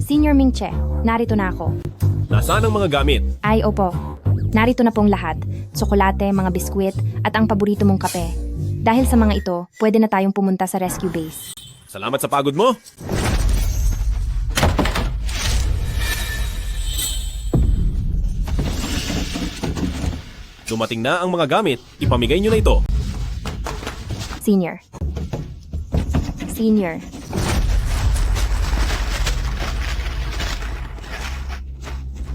Senior Mingche, narito na ako. Nasaan ang mga gamit? Ay, opo. Narito na pong lahat. Tsokolate, mga biskwit, at ang paborito mong kape. Dahil sa mga ito, pwede na tayong pumunta sa rescue base. Salamat sa pagod mo. Dumating na ang mga gamit. Ipamigay nyo na ito. Senior. Senior.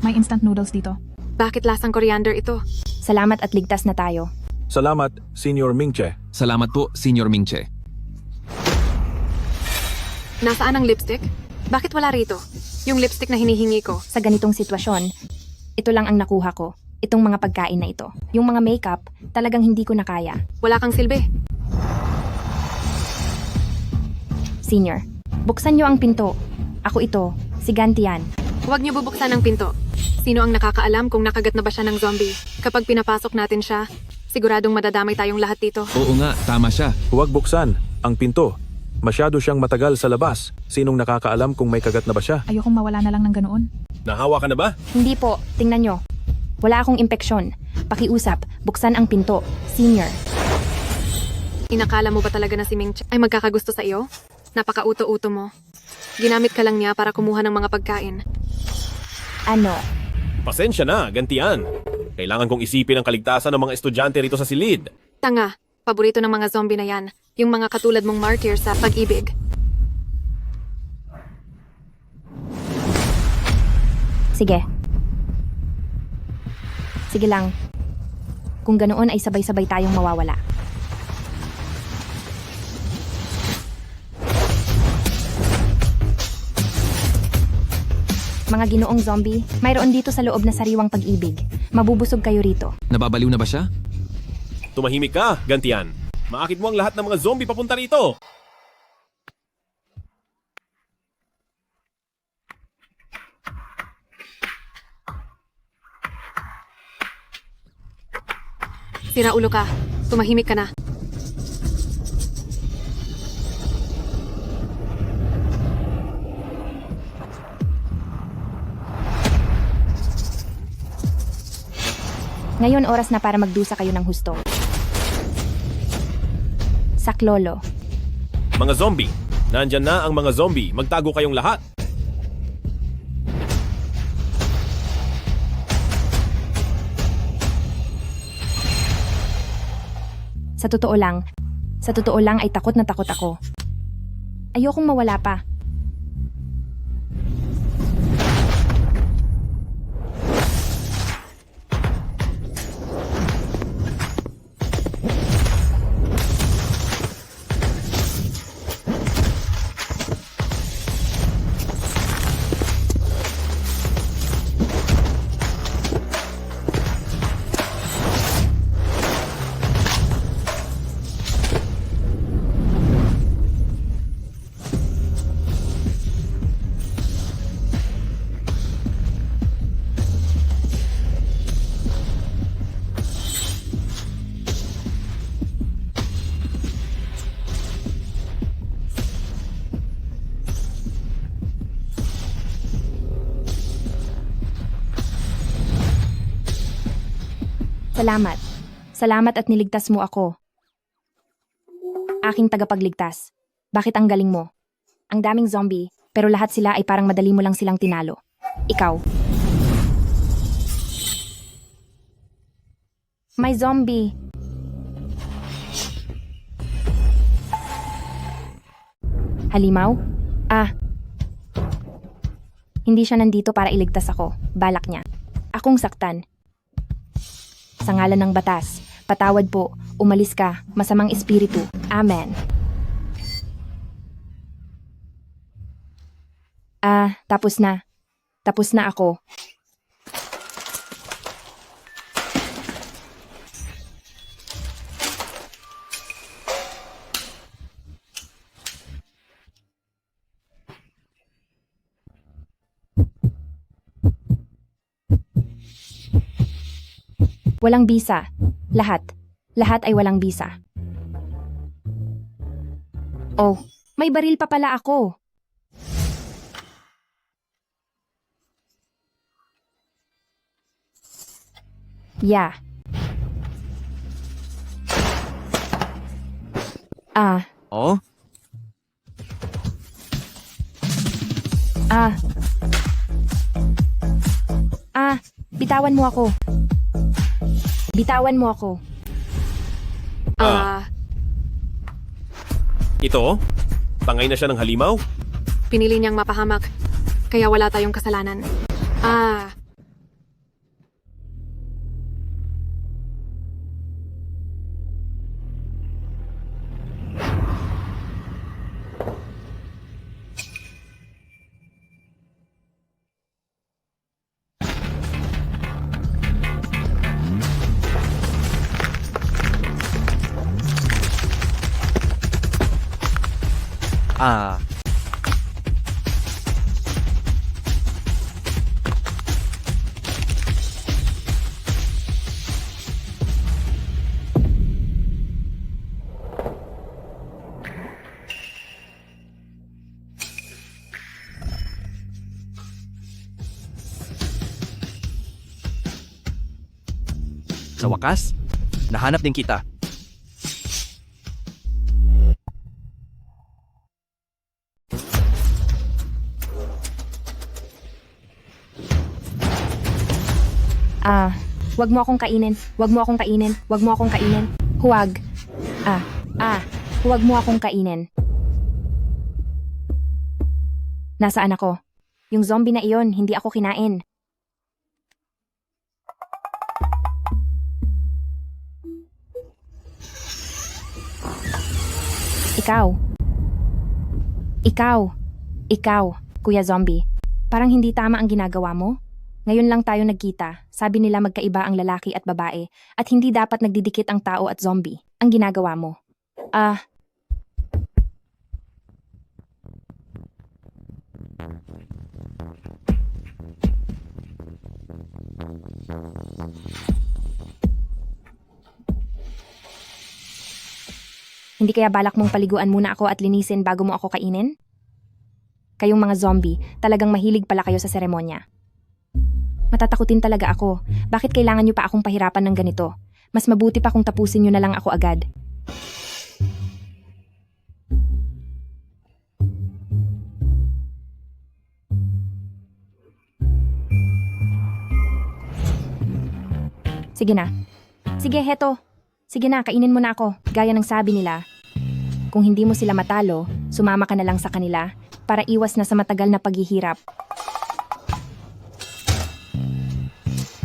May instant noodles dito. Bakit lasang coriander ito? Salamat at ligtas na tayo. Salamat, Senior Mingche. Salamat po, Senior Mingche. Nasaan ang lipstick? Bakit wala rito? Yung lipstick na hinihingi ko. Sa ganitong sitwasyon, ito lang ang nakuha ko. Itong mga pagkain na ito. Yung mga makeup, talagang hindi ko na kaya. Wala kang silbi. Senior, buksan niyo ang pinto. Ako ito, si Gantian. Huwag niyo bubuksan ang pinto. Sino ang nakakaalam kung nakagat na ba siya ng zombie? Kapag pinapasok natin siya, siguradong madadamay tayong lahat dito. Oo nga, tama siya. Huwag buksan ang pinto. Masyado siyang matagal sa labas. Sinong nakakaalam kung may kagat na ba siya? Ayokong mawala na lang ng ganoon. Nahawa ka na ba? Hindi po, tingnan nyo. Wala akong impeksyon. Pakiusap, buksan ang pinto. Senior. Inakala mo ba talaga na si Ming ay magkakagusto sa iyo? Napaka-uto-uto mo. Ginamit ka lang niya para kumuha ng mga pagkain. Ano? Pasensya na, gantian. Kailangan kong isipin ang kaligtasan ng mga estudyante rito sa silid. Tanga, paborito ng mga zombie na yan. Yung mga katulad mong martyr sa pag-ibig. Sige. Sige lang. Kung ganoon ay sabay-sabay tayong mawawala. Mga ginoong zombie, mayroon dito sa loob na sariwang pag-ibig. Mabubusog kayo rito. Nababaliw na ba siya? Tumahimik ka, gantian. Maakit mo ang lahat ng mga zombie papunta rito. Sira ulo ka. Tumahimik ka na. Ngayon oras na para magdusa kayo ng husto. Saklolo. Mga zombie, nandyan na ang mga zombie. Magtago kayong lahat. Sa totoo lang ay takot na takot ako. Ayokong mawala pa. Salamat. Salamat at niligtas mo ako. Aking tagapagligtas. Bakit ang galing mo? Ang daming zombie, pero lahat sila ay parang madali mo lang silang tinalo. Ikaw. May zombie. Halimaw? Hindi siya nandito para iligtas ako. Balak niya. Akong saktan. Sa ngalan ng batas, patawad po, umalis ka, masamang espiritu. Amen. Tapos na. Tapos na ako. Walang bisa. Lahat. Lahat ay walang bisa. Oh, may baril pa pala ako. Yeah. Ah, Oh? ah. Ah, bitawan mo ako. Bitawan mo ako. Ito? Tangay na siya ng halimaw? Pinili niyang mapahamak. Kaya wala tayong kasalanan. Ah. Sa wakas, nahanap din kita. Ah, wag mo akong kainin. Wag mo akong kainin. Wag mo akong kainin. Huwag. Huwag mo akong kainin. Nasaan ako? Yung zombie na iyon, hindi ako kinain. Ikaw. Ikaw. Ikaw, Kuya Zombie. Parang hindi tama ang ginagawa mo. Ngayon lang tayo nagkita, sabi nila magkaiba ang lalaki at babae, at hindi dapat nagdidikit ang tao at zombie. Ang ginagawa mo. Hindi kaya balak mong paliguan muna ako at linisin bago mo ako kainin? Kayong mga zombie, talagang mahilig pala kayo sa seremonya. Matatakutin talaga ako. Bakit kailangan niyo pa akong pahirapan ng ganito? Mas mabuti pa kung tapusin niyo na lang ako agad. Sige na. Sige, heto. Sige na, kainin mo na ako. Gaya ng sabi nila. Kung hindi mo sila matalo, sumama ka na lang sa kanila para iwas na sa matagal na paghihirap.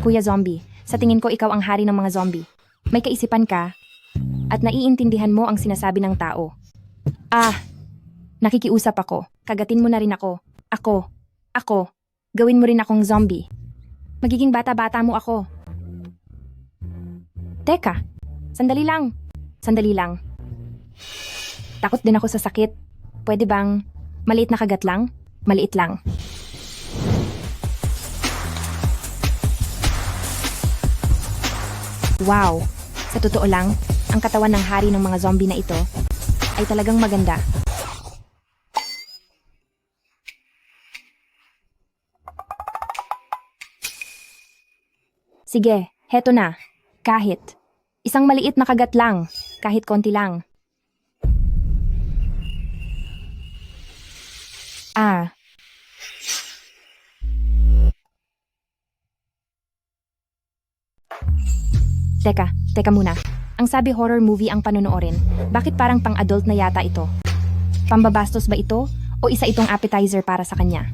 Kuya Zombie, sa tingin ko ikaw ang hari ng mga zombie. May kaisipan ka at naiintindihan mo ang sinasabi ng tao. Nakikiusap ako. Kagatin mo na rin ako. Ako. Gawin mo rin akong zombie. Magiging bata-bata mo ako. Teka, sandali lang. Takot din ako sa sakit. Pwede bang maliit na kagat lang? Maliit lang. Wow! Sa totoo lang, ang katawan ng hari ng mga zombie na ito ay talagang maganda. Sige, heto na. Kahit. Isang maliit na kagat lang. Kahit konti lang. Teka muna. Ang sabi horror movie ang panonoorin. Bakit parang pang-adult na yata ito? Pambabastos ba ito? O isa itong appetizer para sa kanya?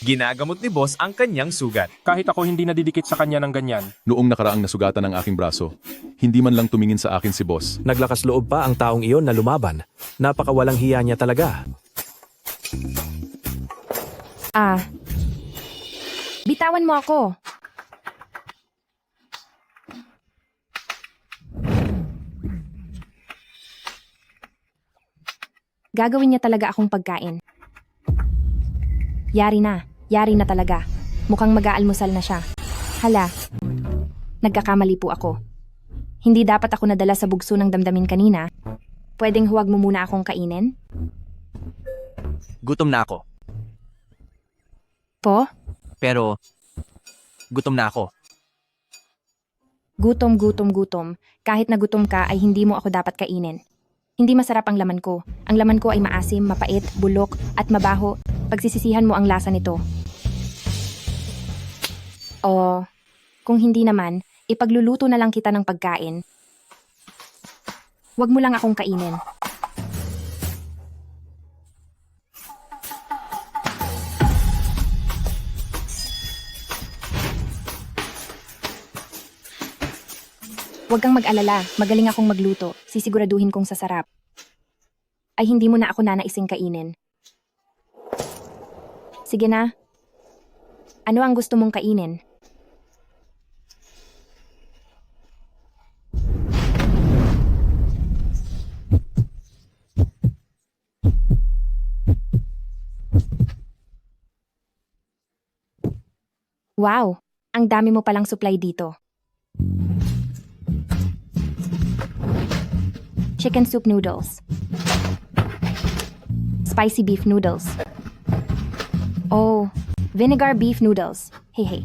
Ginagamot ni boss ang kanyang sugat. Kahit ako hindi nadidikit sa kanya ng ganyan. Noong nakaraang nasugatan ang aking braso, hindi man lang tumingin sa akin si boss. Naglakas loob pa ang taong iyon na lumaban. Napakawalang hiya niya talaga. Bitawan mo ako. Gagawin niya talaga akong pagkain. Yari na talaga. Mukhang mag-aalmusal na siya. Hala, nagkakamali po ako. Hindi dapat ako nadala sa bugso ng damdamin kanina. Pwedeng huwag mo muna akong kainin? Gutom na ako. Po? Pero, gutom na ako. Gutom, gutom, gutom. Kahit na gutom ka ay hindi mo ako dapat kainin. Hindi masarap ang laman ko. Ang laman ko ay maasim, mapait, bulok, at mabaho. Pagsisisihan mo ang lasa nito. O, kung hindi naman, ipagluluto na lang kita ng pagkain. Huwag mo lang akong kainin. Huwag kang mag-alala, magaling akong magluto. Sisiguraduhin kong sasarap. Ay hindi mo na ako nanaising kainin. Sige na. Ano ang gusto mong kainin? Wow, ang dami mo palang supply dito. Chicken soup noodles. Spicy beef noodles. Oh, vinegar beef noodles. Hey, hey.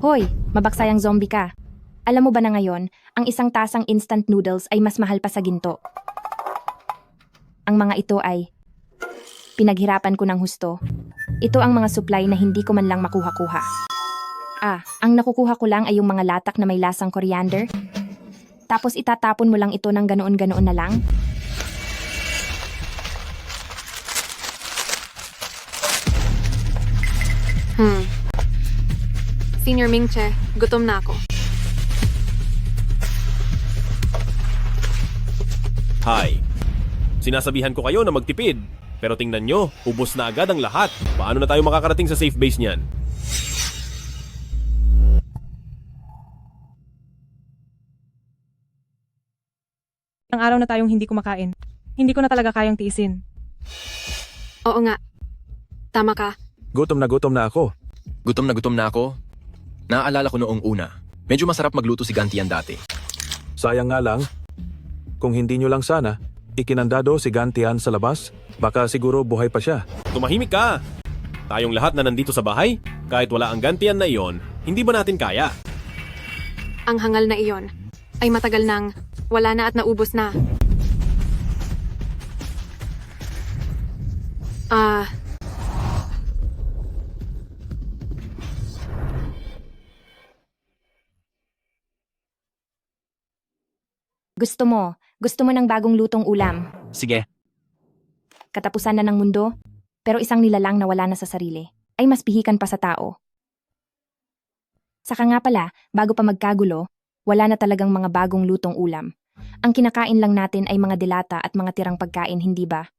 Hoy, mabaksayang zombie ka. Alam mo ba na ngayon, ang isang tasang instant noodles ay mas mahal pa sa ginto. Ang mga ito ay pinaghirapan ko ng husto. Ito ang mga supply na hindi ko man lang makuha-kuha. Ang nakukuha ko lang ay yung mga latak na may lasang coriander. Tapos itatapon mo lang ito ng ganoon-ganoon na lang. Senior Mingche, gutom na ako. Hi. Sinasabihan ko kayo na magtipid. Pero tingnan nyo, ubos na agad ang lahat. Paano na tayo makakarating sa safe base niyan? Ang araw na tayong hindi kumakain. Hindi ko na talaga kayang tiisin. Oo nga. Tama ka. Gutom na ako. Gutom na ako. Naaalala ko noong una. Medyo masarap magluto si Gantian dati. Sayang nga lang. Kung hindi nyo lang sana, ikinandado si Gantian sa labas, baka siguro buhay pa siya. Tumahimik ka! Tayong lahat na nandito sa bahay, kahit wala ang gantian na iyon, hindi ba natin kaya? Ang hangal na iyon ay matagal nang wala na at naubos na. Gusto mo ng bagong lutong ulam. Sige, Katapusan na ng mundo, pero isang nilalang na wala na sa sarili, ay mas pihikan pa sa tao. Saka nga pala, bago pa magkagulo, wala na talagang mga bagong lutong ulam. Ang kinakain lang natin ay mga dilata at mga tirang pagkain, hindi ba?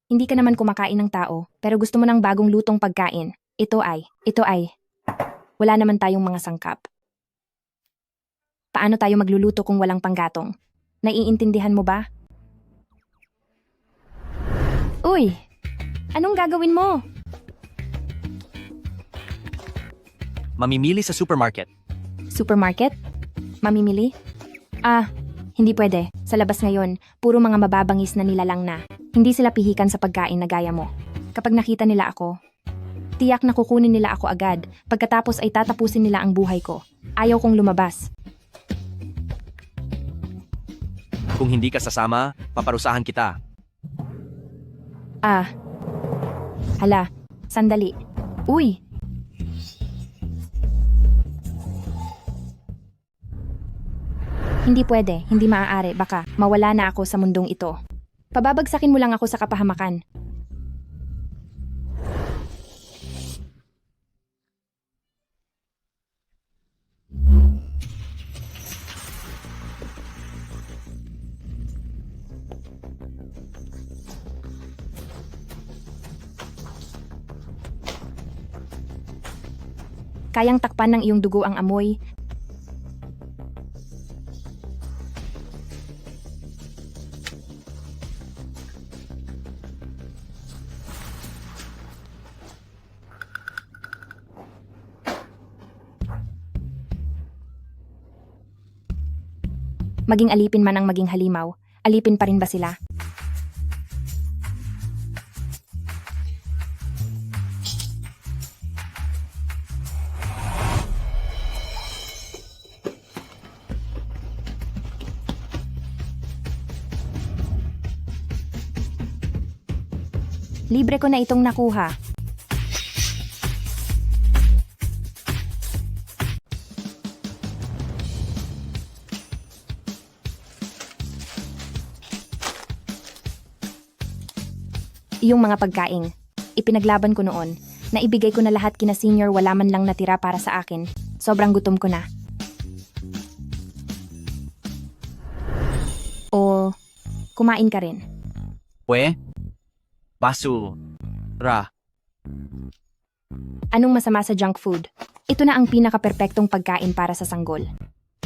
Hindi ka naman kumakain ng tao, pero gusto mo ng bagong lutong pagkain. Ito ay, wala naman tayong mga sangkap. Paano tayo magluluto kung walang panggatong? Naiintindihan mo ba? Uy! Anong gagawin mo? mamimili sa supermarket. Supermarket? Mamimili? Hindi pwede. Sa labas ngayon, puro mga mababangis na nilalang na. Hindi sila pihikan sa pagkain na gaya mo. Kapag nakita nila ako, tiyak na kukunin nila ako agad. Pagkatapos ay tatapusin nila ang buhay ko. Ayaw kong lumabas. Kung hindi ka sasama, paparusahan kita. Hala, sandali. Uy! Hindi pwede, hindi maaari, baka mawala na ako sa mundong ito. Pababagsakin mo lang ako sa kapahamakan. Kayang takpan ng iyong dugo ang amoy. Maging alipin man ang maging halimaw, alipin pa rin ba sila? Libre ko na itong nakuha. Yung mga pagkain, ipinaglaban ko noon. Naibigay ko na lahat kina senior, wala man lang natira para sa akin. Sobrang gutom ko na. O, kumain ka rin. Basura. Anong masama sa junk food? Ito na ang pinaka-perpektong pagkain para sa sanggol.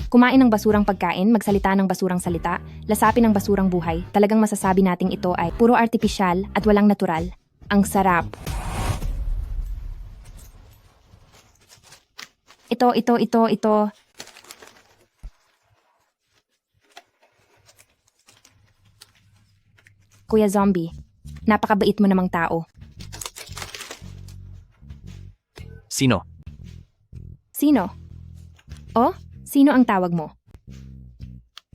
Kumain ng basurang pagkain, magsalita ng basurang salita, lasapin ng basurang buhay, talagang masasabi nating ito ay puro artipisyal at walang natural. Ang sarap. Ito. Kuya Zombie, napakabait mo namang tao. Sino? Sino? Oh? Sino ang tawag mo?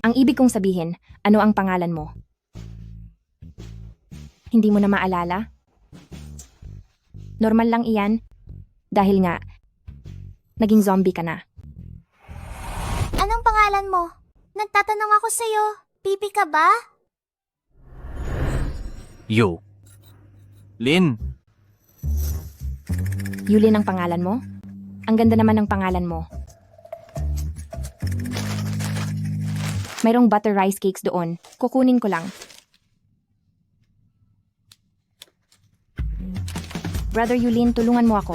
Ang ibig kong sabihin, ano ang pangalan mo? Hindi mo na maalala? Normal lang iyan, dahil nga, naging zombie ka na. Anong pangalan mo? Nagtatanong ako sa'yo. Pipi ka ba? Yo. Lin. Yulin ang pangalan mo? Ang ganda naman ng pangalan mo. Mayroong butter rice cakes doon. Kukunin ko lang. Brother Yulin, tulungan mo ako.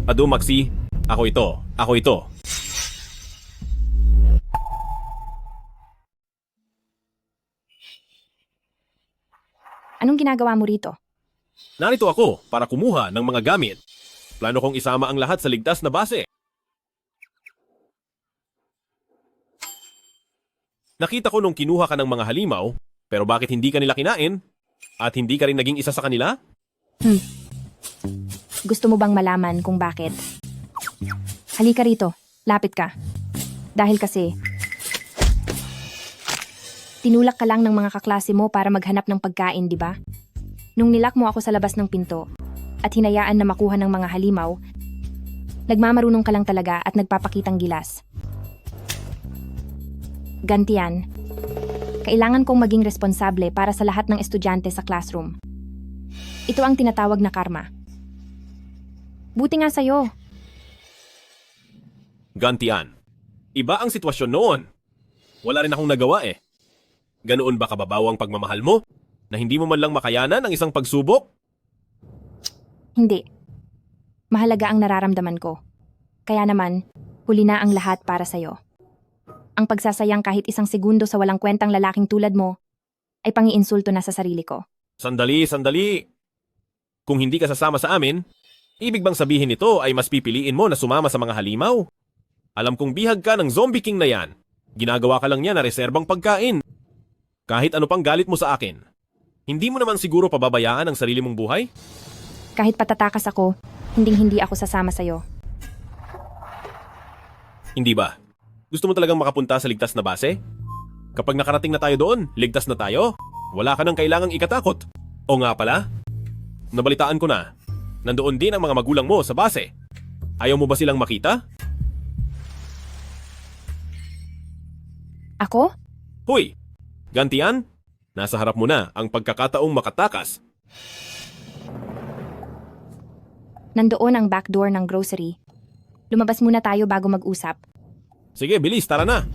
Ado Maxi, ako ito. Anong ginagawa mo rito? Narito ako para kumuha ng mga gamit. Plano kong isama ang lahat sa ligtas na base. Nakita ko nung kinuha ka ng mga halimaw, pero bakit hindi ka nila kinain? At hindi ka rin naging isa sa kanila? Gusto mo bang malaman kung bakit? Halika rito, lapit ka. Dahil kasi, tinulak ka lang ng mga kaklase mo para maghanap ng pagkain, di ba? Nung nilak mo ako sa labas ng pinto at hinayaan na makuha ng mga halimaw, nagmamarunong ka lang talaga at nagpapakitang gilas. Gantian, kailangan kong maging responsable para sa lahat ng estudyante sa classroom. Ito ang tinatawag na karma. Buti nga sa'yo. Gantian. Iba ang sitwasyon noon. Wala rin akong nagawa eh. Ganoon ba kababaw ang pagmamahal mo? Na hindi mo man lang makayanan ang isang pagsubok? Hindi. Mahalaga ang nararamdaman ko. Kaya naman, huli na ang lahat para sa'yo. Ang pagsasayang kahit isang segundo sa walang kwentang lalaking tulad mo ay pangiinsulto na sa sarili ko. Sandali. Kung hindi ka sasama sa amin, ibig bang sabihin nito ay mas pipiliin mo na sumama sa mga halimaw? Alam kong bihag ka ng zombie king na yan. Ginagawa ka lang niya na reserbang pagkain. Kahit ano pang galit mo sa akin, hindi mo naman siguro pababayaan ang sarili mong buhay? Kahit patatakas ako, hindi ako sasama sa'yo. Hindi ba? Gusto mo talagang makapunta sa ligtas na base? Kapag nakarating na tayo doon, ligtas na tayo. Wala ka nang kailangang ikatakot. O nga pala, nabalitaan ko na. Nandoon din ang mga magulang mo sa base. Ayaw mo ba silang makita? Ako? Hoy! Gantian, nasa harap mo na ang pagkakataong makatakas. Nandoon ang back door ng grocery. Lumabas muna tayo bago mag-usap. Sige, bilis, tara na.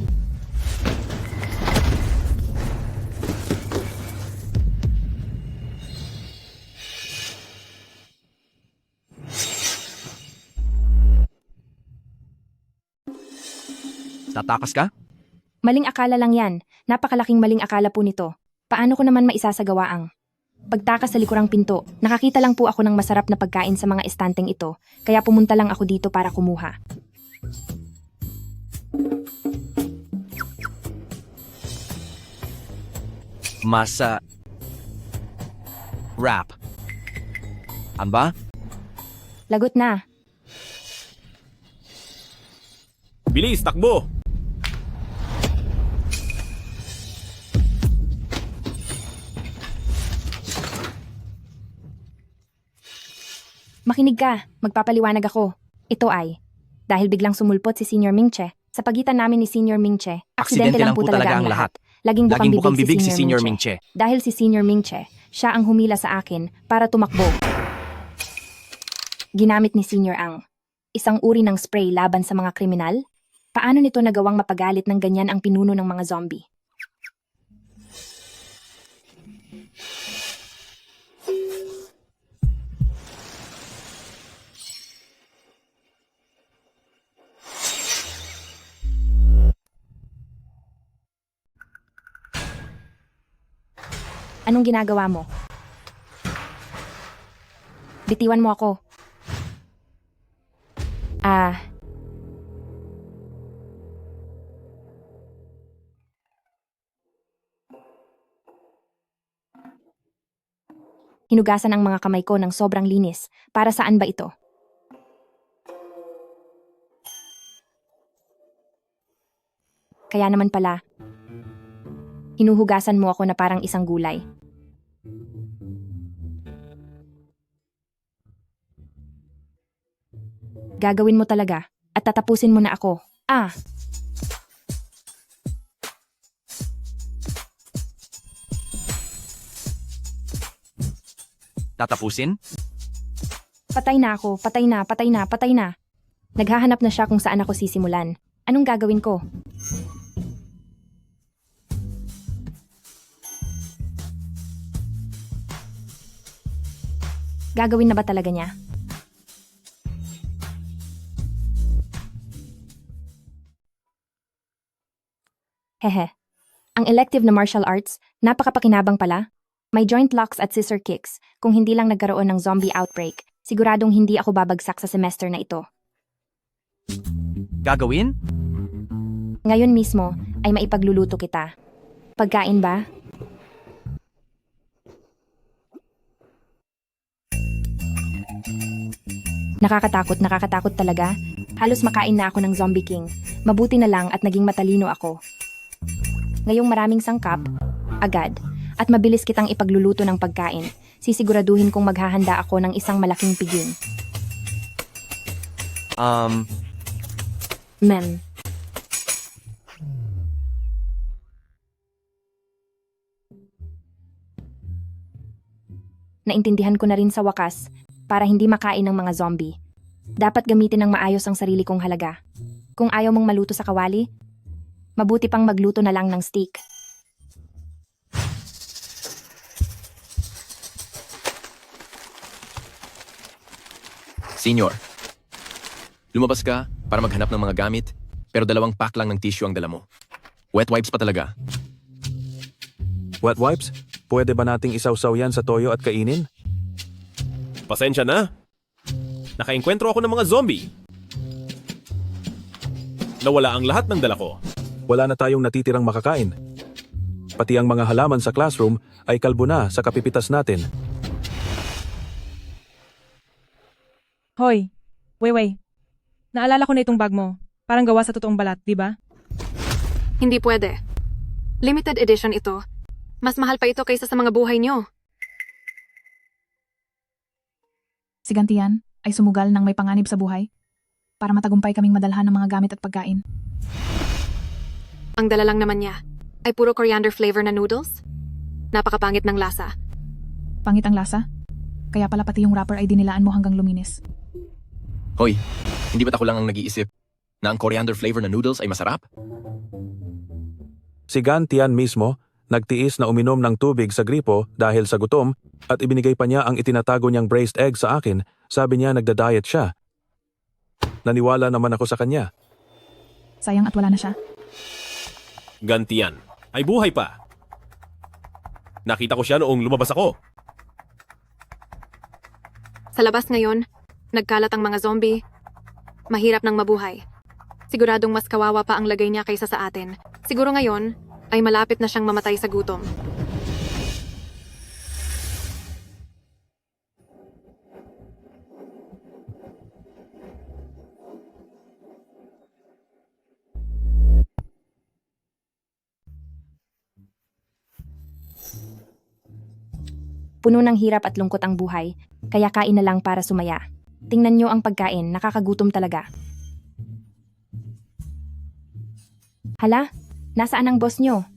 Tatakas ka? Maling akala lang yan. Napakalaking maling akala po nito. Paano ko naman maisasagawa ang pagtakas sa likurang pinto? Nakakita lang po ako ng masarap na pagkain sa mga estanteng ito, kaya pumunta lang ako dito para kumuha. Masa... Rap. Amba? Lagot na. Bilis, takbo! Makinig ka, magpapaliwanag ako. Ito ay, dahil biglang sumulpot si Senior Mingche, sa pagitan namin ni Senior Mingche, aksidente lang po talaga ang lahat. Laging bukang bibig si Senior Mingche. Dahil si Senior Mingche, siya ang humila sa akin para tumakbo. Ginamit ni Senior ang isang uri ng spray laban sa mga kriminal? Paano nito nagawang mapagalit ng ganyan ang pinuno ng mga zombie? Anong ginagawa mo? Bitiwan mo ako. Hinugasan ang mga kamay ko ng sobrang linis. Para saan ba ito? Kaya naman pala, hinuhugasan mo ako na parang isang gulay. Gagawin mo talaga at tatapusin mo na ako. Tatapusin? Patay na ako, patay na, patay na, patay na. Naghahanap na siya kung saan ako sisimulan. Anong gagawin ko? Gagawin na ba talaga niya? Hehe. Ang elective na martial arts, napakapakinabang pala. May joint locks at scissor kicks. Kung hindi lang nagkaroon ng zombie outbreak, siguradong hindi ako babagsak sa semester na ito. Gagawin? Ngayon mismo ay maipagluluto kita. Pagkain ba? Nakakatakot talaga. Halos makain na ako ng Zombie King. Mabuti na lang at naging matalino ako. Ngayong maraming sangkap, agad, at mabilis kitang ipagluluto ng pagkain, sisiguraduhin kong maghahanda ako ng isang malaking piging. Mem. Naintindihan ko na rin sa wakas, para hindi makain ng mga zombie. Dapat gamitin ng maayos ang sarili kong halaga. Kung ayaw mong maluto sa kawali, mabuti pang magluto na lang ng steak. Senior, lumabas ka para maghanap ng mga gamit, pero 2 pack lang ng tissue ang dala mo. Wet wipes pa talaga. Wet wipes? Pwede ba nating isawsaw yan sa toyo at kainin? Pasensya na. Nakaengkwentro ako ng mga zombie. Nawala ang lahat ng dala ko. Wala na tayong natitirang makakain. Pati ang mga halaman sa classroom ay kalbo na sa kapipitas natin. Hoy, Weiwei. Naalala ko na itong bag mo. Parang gawa sa totoong balat, di ba? Hindi pwede. Limited edition ito. Mas mahal pa ito kaysa sa mga buhay niyo. Si Gantian ay sumugal ng may panganib sa buhay para matagumpay kaming madalhan ng mga gamit at pagkain. Ang dala lang naman niya ay puro coriander flavor na noodles. Napakapangit ng lasa. Pangit ang lasa? Kaya pala pati yung wrapper ay dinilaan mo hanggang luminis. Hoy, hindi ba't ako lang ang nag-iisip na ang coriander flavor na noodles ay masarap? Si Gantian mismo, nagtiis na uminom ng tubig sa gripo dahil sa gutom at ibinigay pa niya ang itinatago niyang braised egg sa akin. Sabi niya nagda-diet siya. Naniwala naman ako sa kanya. Sayang at wala na siya. Gantian ay buhay pa. Nakita ko siya noong lumabas ako. Sa labas ngayon, nagkalat ang mga zombie. Mahirap nang mabuhay. Siguradong mas kawawa pa ang lagay niya kaysa sa atin. Siguro ngayon, ay malapit na siyang mamatay sa gutom. Puno ng hirap at lungkot ang buhay, kaya kain na lang para sumaya. Tingnan nyo ang pagkain, nakakagutom talaga. Hala, nasaan ang boss nyo?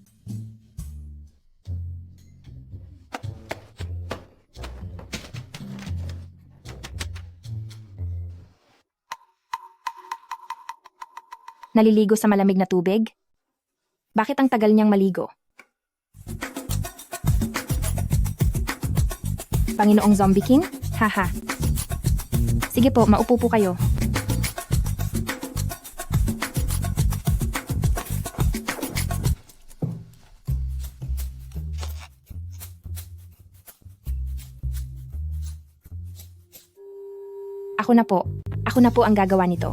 Naliligo sa malamig na tubig? Bakit ang tagal niyang maligo? Panginoong Zombie King? Haha. Sige po, maupo po kayo. Ako na po. Ako na po ang gagawa nito.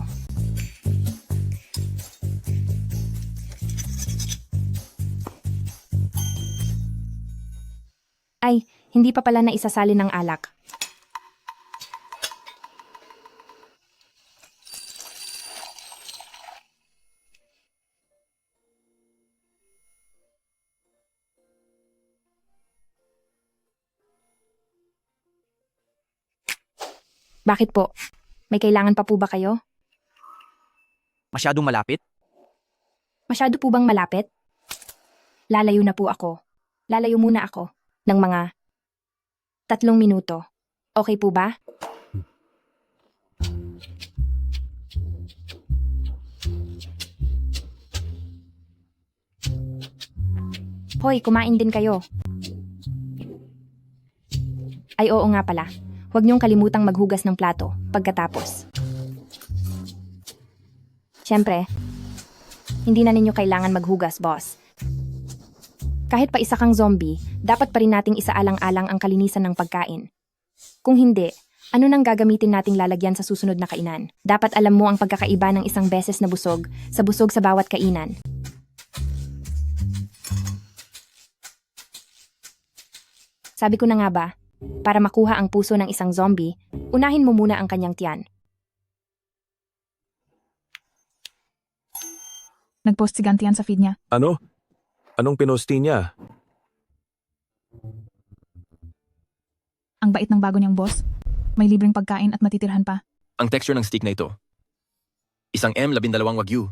Ay, hindi pa pala naisasali ng alak. Bakit po? May kailangan pa po ba kayo? Masyadong malapit? Masyado po bang malapit? Lalayo na po ako. Lalayo muna ako ng mga 3 minuto. Okay po ba? Hoy, kumain din kayo. Ay oo nga pala. Huwag niyong kalimutang maghugas ng plato pagkatapos. Siyempre, hindi na ninyo kailangan maghugas, boss. Kahit pa isa kang zombie, dapat pa rin nating isaalang-alang ang kalinisan ng pagkain. Kung hindi, ano nang gagamitin nating lalagyan sa susunod na kainan? Dapat alam mo ang pagkakaiba ng isang beses na busog sa bawat kainan. Sabi ko na nga ba, para makuha ang puso ng isang zombie, unahin mo muna ang kanyang tiyan. Nag-post si Gantian sa feed niya. Ano? Anong pinosti niya? Ang bait ng bago niyang boss. May libreng pagkain at matitirhan pa. Ang texture ng stick na ito. Isang M12 Wagyu.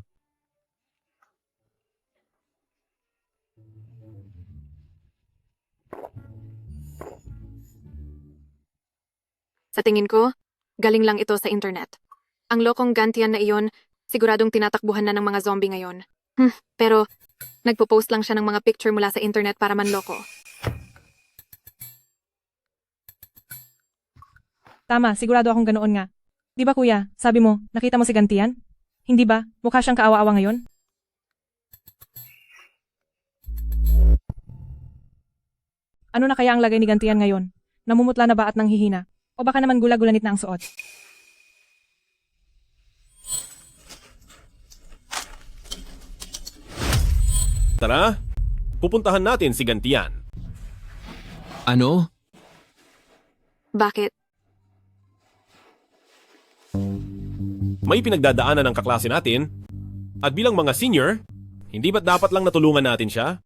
Sa tingin ko, galing lang ito sa internet. Ang lokong Gantian na iyon, siguradong tinatakbuhan na ng mga zombie ngayon. Pero, nagpo-post lang siya ng mga picture mula sa internet para manloko. Tama, sigurado akong ganoon nga. Di ba kuya, sabi mo, nakita mo si Gantian? Hindi ba? Mukha siyang kaawa-awa ngayon? Ano na kaya ang lagay ni Gantian ngayon? Namumutla na ba at nanghihina? O baka naman gula-gulanit na ang suot? Tara, pupuntahan natin si Gantian. Ano? Bakit? May pinagdadaanan ng kaklase natin. At bilang mga senior, hindi ba't dapat lang natulungan natin siya?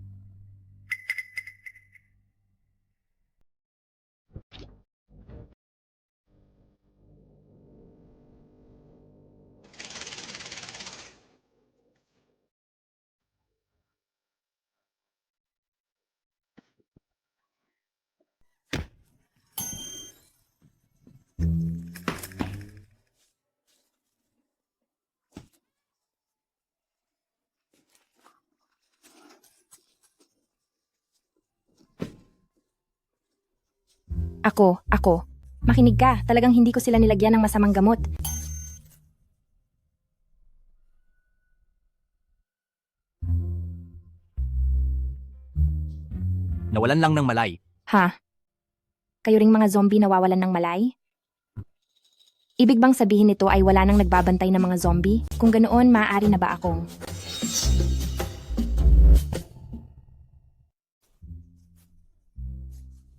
Ako. Makinig ka, talagang hindi ko sila nilagyan ng masamang gamot. nawalan lang ng malay. Ha? Kayo ring mga zombie nawawalan ng malay? Ibig bang sabihin nito ay wala nang nagbabantay ng mga zombie? Kung ganoon, maaari na ba akong...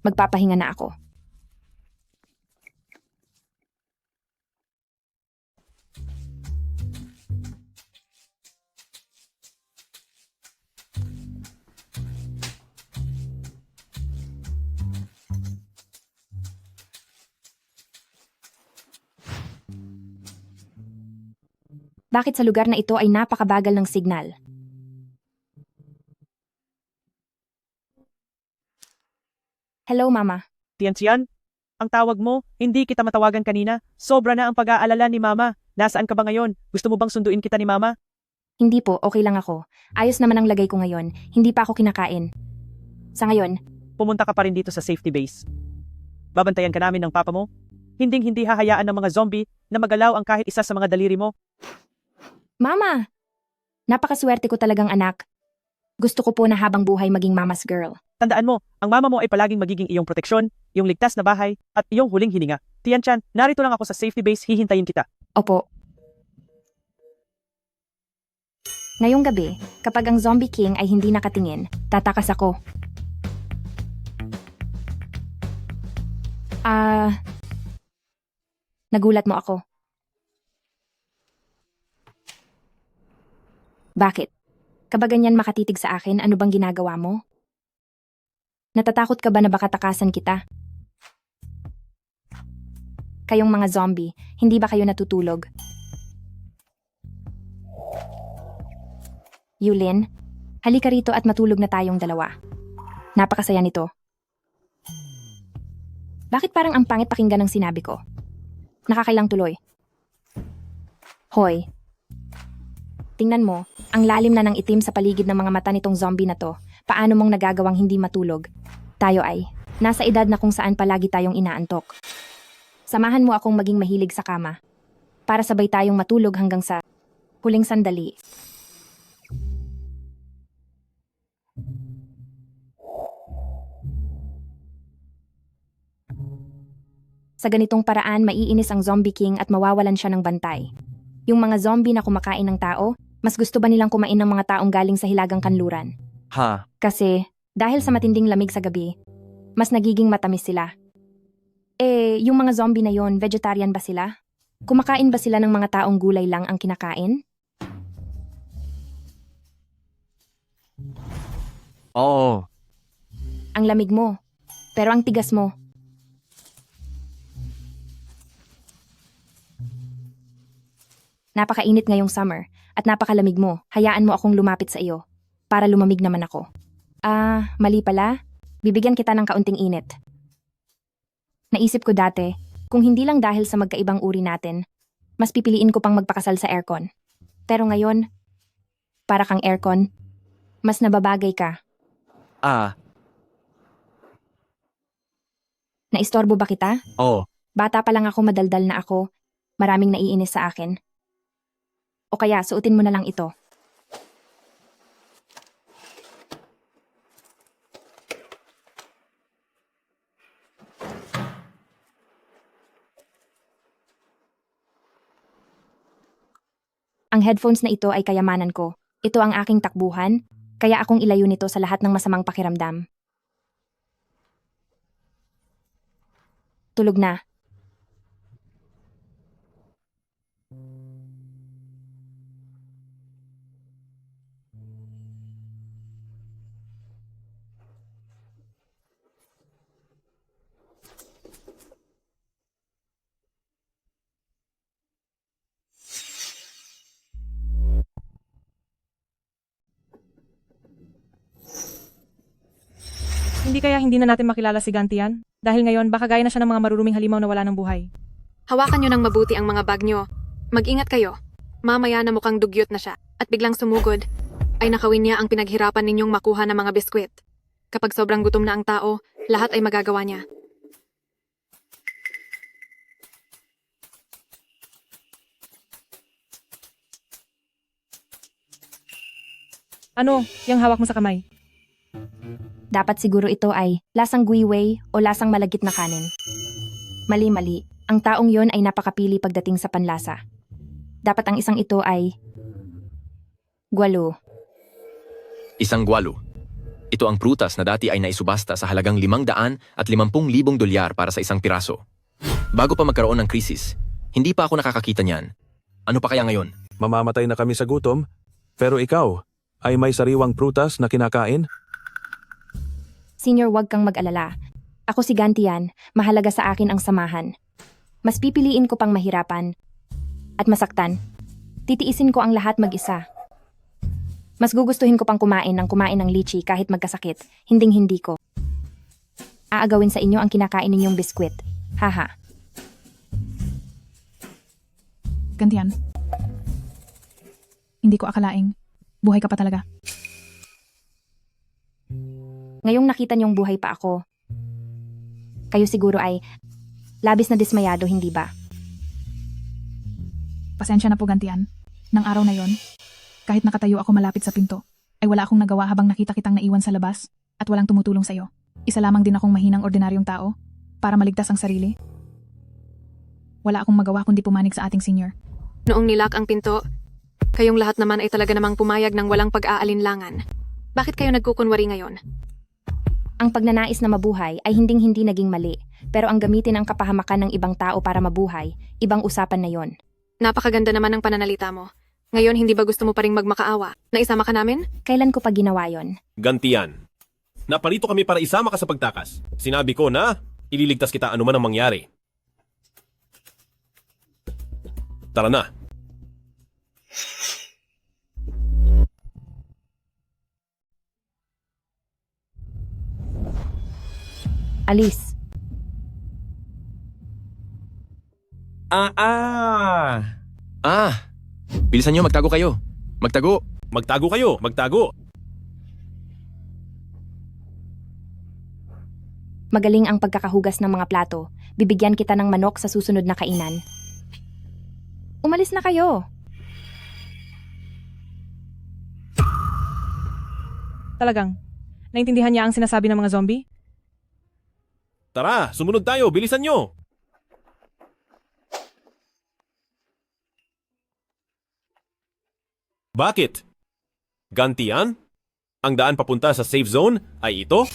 Magpapahinga na ako. Bakit sa lugar na ito ay napakabagal ng signal? Hello, Mama. Tiantian, ang tawag mo, hindi kita matawagan kanina. Sobra na ang pag-aalala ni Mama. Nasaan ka ba ngayon? Gusto mo bang sunduin kita ni Mama? Hindi po, okay lang ako. Ayos naman ang lagay ko ngayon. Hindi pa ako kinakain. Sa ngayon, Pumunta ka pa rin dito sa safety base. Babantayan ka namin ng papa mo. Hinding-hindi hahayaan ng mga zombie na magalaw ang kahit isa sa mga daliri mo. Mama! Napakaswerte ko talagang anak. Gusto ko po na habang buhay maging mama's girl. Tandaan mo, ang mama mo ay palaging magiging iyong proteksyon, iyong ligtas na bahay, at iyong huling hininga. Tian-chan, narito lang ako sa safety base, hihintayin kita. Opo. Ngayong gabi, kapag ang Zombie King ay hindi nakatingin, tatakas ako. Nagulat mo ako. Bakit? Kapag ganyan makatitig sa akin, ano bang ginagawa mo? Natatakot ka ba na baka takasan kita? Kayong mga zombie, hindi ba kayo natutulog? Yulin, halika rito at matulog na tayong dalawa. Napakasaya nito. Bakit parang ang pangit pakinggan ng sinabi ko? Nakakailang tuloy. Hoy. Tingnan mo, ang lalim na ng itim sa paligid ng mga mata nitong zombie na to. Paano mong nagagawang hindi matulog? Tayo ay, nasa edad na kung saan palagi tayong inaantok. Samahan mo akong maging mahilig sa kama. Para sabay tayong matulog hanggang sa huling sandali. Sa ganitong paraan, maiinis ang Zombie King at mawawalan siya ng bantay. Yung mga zombie na kumakain ng tao, mas gusto ba nilang kumain ng mga taong galing sa hilagang kanluran? Ha? Kasi, dahil sa matinding lamig sa gabi, mas nagiging matamis sila. Yung mga zombie na yon, vegetarian ba sila? Kumakain ba sila ng mga taong gulay lang ang kinakain? Oo. Ang lamig mo, pero ang tigas mo. Napakainit ngayong summer at napakalamig mo. Hayaan mo akong lumapit sa iyo para lumamig naman ako. Mali pala. Bibigyan kita ng kaunting init. Naisip ko dati, kung hindi lang dahil sa magkaibang uri natin, mas pipiliin ko pang magpakasal sa aircon. Pero ngayon, para kang aircon, mas nababagay ka. Naistorbo ba kita? Oo. Bata pa lang ako, madaldal na ako. Maraming naiinis sa akin. O kaya, suotin mo na lang ito. Ang headphones na ito ay kayamanan ko. Ito ang aking takbuhan, kaya akong ilayo nito sa lahat ng masamang pakiramdam. Tulog na. Hindi kaya hindi na natin makilala si Gantian? Dahil ngayon, baka gaya na siya ng mga maruruming halimaw na wala ng buhay. Hawakan nyo ng mabuti ang mga bag nyo. Mag-ingat kayo. Mamaya na mukhang dugyot na siya at biglang sumugod, ay nakawin niya ang pinaghirapan ninyong makuha ng mga biskwit. Kapag sobrang gutom na ang tao, lahat ay magagawa niya. Ano, yung hawak mo sa kamay? Dapat siguro ito ay lasang guiwei o lasang malagkit na kanin. Mali-mali. Ang taong yon ay napakapili pagdating sa panlasa. Dapat ang isang ito ay gualo. Isang gualo. Ito ang prutas na dati ay naisubasta sa halagang 550,000 dolyar para sa isang piraso. Bago pa magkaroon ng krisis, hindi pa ako nakakakita niyan. Ano pa kaya ngayon? Mamamatay na kami sa gutom, pero ikaw ay may sariwang prutas na kinakain? Senior, wag kang mag-alala. Ako si Gantian, mahalaga sa akin ang samahan. Mas pipiliin ko pang mahirapan at masaktan. Titiisin ko ang lahat mag-isa. Mas gugustuhin ko pang kumain ng lychee kahit magkasakit. Hinding-hindi ko. Aagawin sa inyo ang kinakain ninyong biskwit. Haha. Gantian. Hindi ko akalaing buhay ka pa talaga. Ngayong nakita niyong buhay pa ako, kayo siguro ay labis na dismayado, hindi ba? Pasensya na po, Gantian. Nang araw na yon, kahit nakatayo ako malapit sa pinto, ay wala akong nagawa habang nakita kitang naiwan sa labas at walang tumutulong sa'yo. Isa lamang din akong mahinang ordinaryong tao para maligtas ang sarili. Wala akong magawa kundi pumanig sa ating senior. Noong nilak ang pinto, kayong lahat naman ay talaga namang pumayag ng walang pag-aalinlangan. Bakit kayo nagkukunwari ngayon? Ang pagnanais na mabuhay ay hinding-hindi naging mali, pero ang gamitin ang kapahamakan ng ibang tao para mabuhay, ibang usapan na yon. Napakaganda naman ng pananalita mo. Ngayon, hindi ba gusto mo pa ring magmakaawa? Naisama ka namin? Kailan ko pa ginawa yon? Gantian. Naparito kami para isama ka sa pagtakas. Sinabi ko na ililigtas kita anuman ang mangyari. Tara na. Alis. Bilisan nyo, magtago kayo. Magtago. Magtago kayo, magtago. Magaling ang pagkakahugas ng mga plato. Bibigyan kita ng manok sa susunod na kainan. Umalis na kayo. Talagang, naintindihan niya ang sinasabi ng mga zombie? Tara, sumunod tayo, bilisan nyo. Bakit? Gantian? Ang daan papunta sa safe zone ay ito?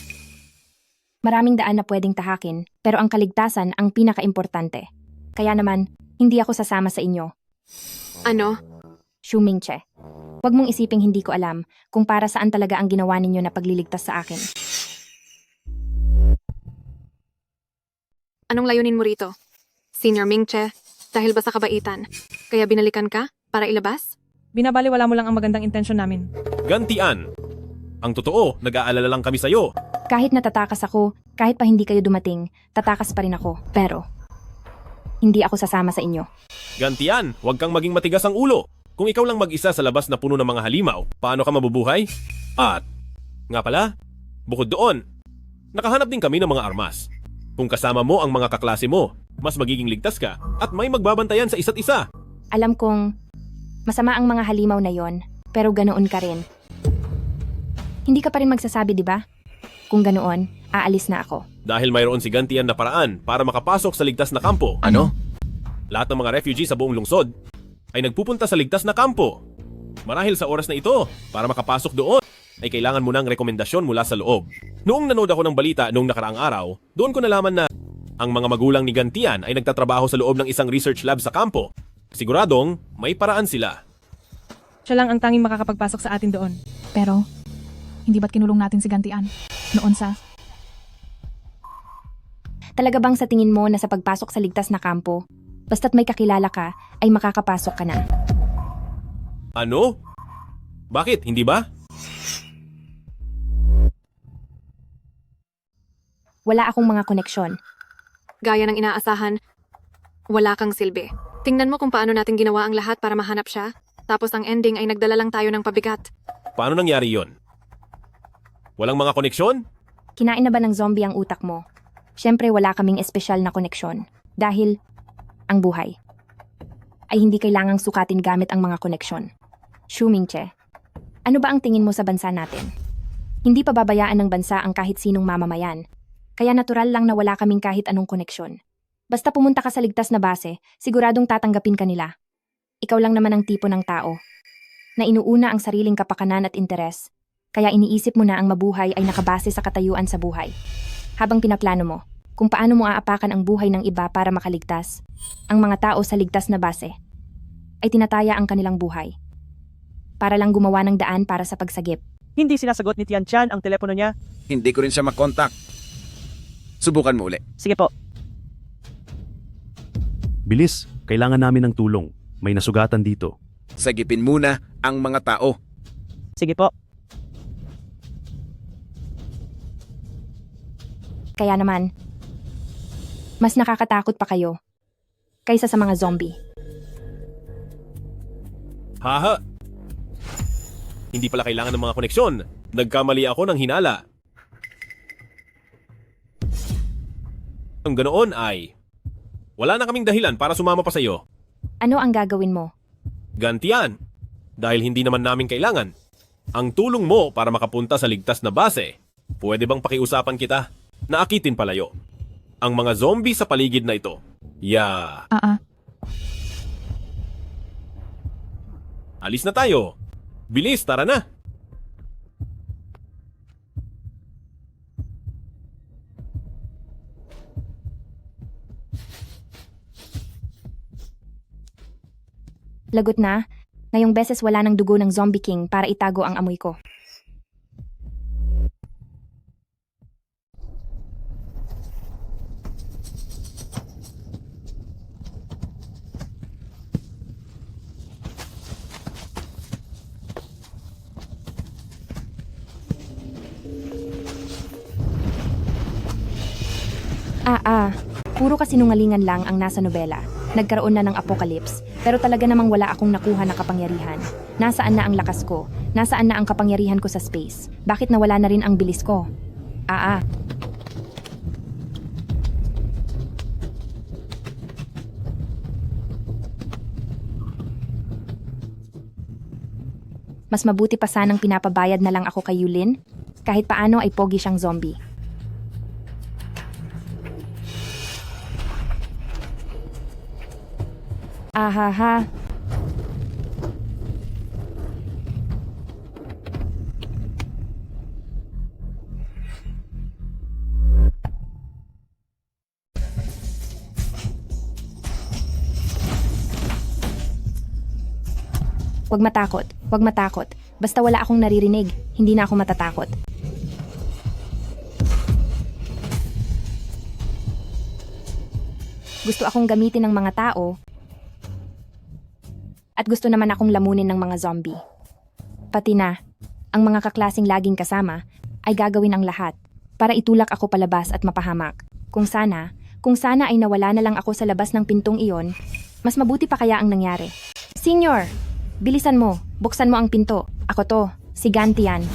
Maraming daan na pwedeng tahakin, pero ang kaligtasan ang pinakaimportante. Kaya naman, hindi ako sasama sa inyo. Ano? Xu Mingche. Huwag mong isiping hindi ko alam kung para saan talaga ang ginawa ninyo na pagliligtas sa akin. Anong layunin mo rito? Senior Mingche, dahil ba sa kabaitan? Kaya binalikan ka para ilabas? Binabaliwala mo lang ang magandang intensyon namin. Gantian. Ang totoo, nag-aalala lang kami sa'yo. Kahit natatakas ako, kahit pa hindi kayo dumating, tatakas pa rin ako. Pero, hindi ako sasama sa inyo. Gantian, huwag kang maging matigas ang ulo. Kung ikaw lang mag-isa sa labas na puno ng mga halimaw, paano ka mabubuhay? At, nga pala, bukod doon, nakahanap din kami ng mga armas. Kung kasama mo ang mga kaklase mo, mas magiging ligtas ka at may magbabantayan sa isa't isa. Alam kong masama ang mga halimaw na yon, pero ganoon ka rin. Hindi ka pa rin magsasabi, di ba? Kung ganoon, aalis na ako. Dahil mayroon si Gantian na paraan para makapasok sa ligtas na kampo. Ano? Lahat ng mga refugee sa buong lungsod ay nagpupunta sa ligtas na kampo. Marahil sa oras na ito, para makapasok doon, ay kailangan mo ng rekomendasyon mula sa loob. Noong nanood ako ng balita noong nakaraang araw, doon ko nalaman na ang mga magulang ni Gantian ay nagtatrabaho sa loob ng isang research lab sa kampo. Siguradong may paraan sila. Siya lang ang tanging makakapagpasok sa atin doon. Pero, hindi ba't kinulong natin si Gantian? Noon sa... Talaga bang sa tingin mo na sa pagpasok sa ligtas na kampo, basta't may kakilala ka, ay makakapasok ka na? Ano? Bakit? Hindi ba? Wala akong mga koneksyon. Gaya ng inaasahan, wala kang silbi. Tingnan mo kung paano natin ginawa ang lahat para mahanap siya, tapos ang ending ay nagdala lang tayo ng pabigat. Paano nangyari yon? Walang mga koneksyon? Kinain na ba ng zombie ang utak mo? Siyempre wala kaming espesyal na koneksyon. Dahil, ang buhay ay hindi kailangang sukatin gamit ang mga koneksyon. Xu Mingche, ano ba ang tingin mo sa bansa natin? Hindi pababayaan ng bansa ang kahit sinong mamamayan. Kaya natural lang na wala kaming kahit anong koneksyon. Basta pumunta ka sa ligtas na base, siguradong tatanggapin ka nila. Ikaw lang naman ang tipo ng tao na inuuna ang sariling kapakanan at interes, kaya iniisip mo na ang mabuhay ay nakabase sa katayuan sa buhay. Habang pinaplano mo, kung paano mo aapakan ang buhay ng iba para makaligtas, ang mga tao sa ligtas na base ay tinataya ang kanilang buhay para lang gumawa ng daan para sa pagsagip. Hindi sinasagot ni Tian Chan ang telepono niya. Hindi ko rin siya makontak. Subukan mo uli. Sige po. Bilis, kailangan namin ng tulong. May nasugatan dito. Sagipin muna ang mga tao. Sige po. Kaya naman, mas nakakatakot pa kayo kaysa sa mga zombie. Haha! Hindi pala kailangan ng mga koneksyon. Nagkamali ako ng hinala. Ang ganoon ay, wala na kaming dahilan para sumama pa sa iyo. Ano ang gagawin mo? Gantian, dahil hindi naman namin kailangan. Ang tulong mo para makapunta sa ligtas na base, pwede bang pakiusapan kita? Naakitin palayo. Ang mga zombie sa paligid na ito. Alis na tayo. Bilis, tara na. Lagot na, ngayong beses wala ng dugo ng Zombie King para itago ang amoy ko. Puro kasinungalingan lang ang nasa nobela. Nagkaroon na ng apocalypse, pero talaga namang wala akong nakuha na kapangyarihan. Nasaan na ang lakas ko? Nasaan na ang kapangyarihan ko sa space? Bakit nawala na rin ang bilis ko? Mas mabuti pa sanang pinapabayad na lang ako kay Yulin. Kahit paano ay pogi siyang zombie. Ahaha. Huwag matakot. Huwag matakot. Basta wala akong naririnig, hindi na ako matatakot. Gusto akong gamitin ng mga tao at gusto naman akong lamunin ng mga zombie. Pati na, ang mga kaklasing laging kasama ay gagawin ang lahat para itulak ako palabas at mapahamak. Kung sana ay nawala na lang ako sa labas ng pintong iyon, mas mabuti pa kaya ang nangyari. Senior, bilisan mo, buksan mo ang pinto. Ako to, si Gantian.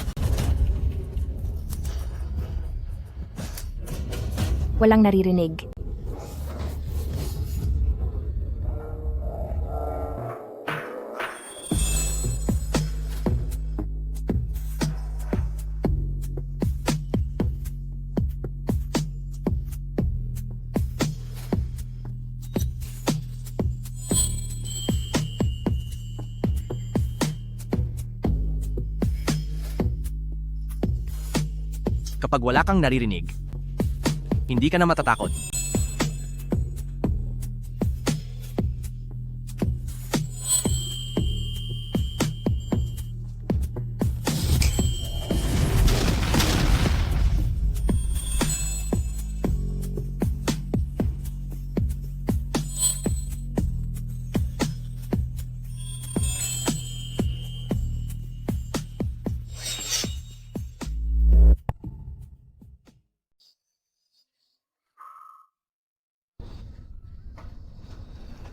Walang naririnig. Kapag wala kang naririnig, hindi ka na matatakot.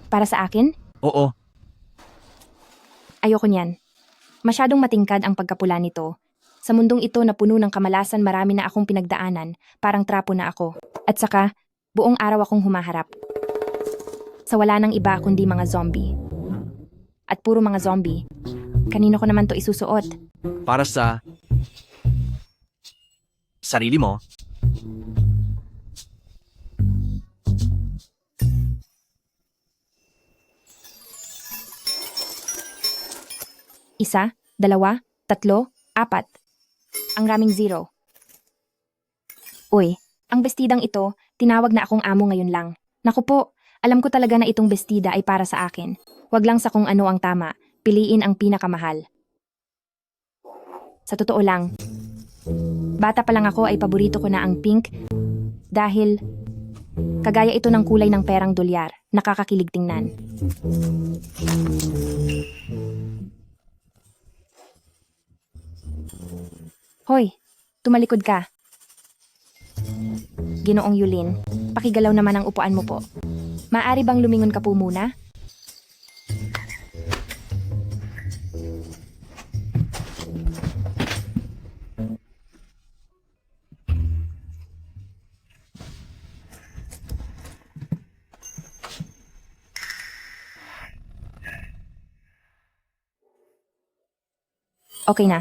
Para sa akin, Oo, ayoko niyan. Masyadong matingkad ang pagkapula nito. Sa mundong ito na puno ng kamalasan, marami na akong pinagdaanan, parang trapo na ako. At saka, buong araw akong humaharap. Sa wala ng iba kundi mga zombie. At puro mga zombie. Kanino ko naman to isusuot? para sa Sarili mo. Isa, dalawa, tatlo, apat. Ang raming zero. Uy, ang bestidang ito, tinawag na akong amo ngayon lang. Naku po, alam ko talaga na itong bestida ay para sa akin. Wag lang sa kung ano ang tama, piliin ang pinakamahal. Sa totoo lang, bata pa lang ako ay paborito ko na ang pink dahil kagaya ito ng kulay ng perang dolyar, nakakakilig tingnan. Hoy, tumalikod ka. Ginoong Yulin, pakigalaw naman ang upuan mo po. Maaari bang lumingon ka po muna? Okay na.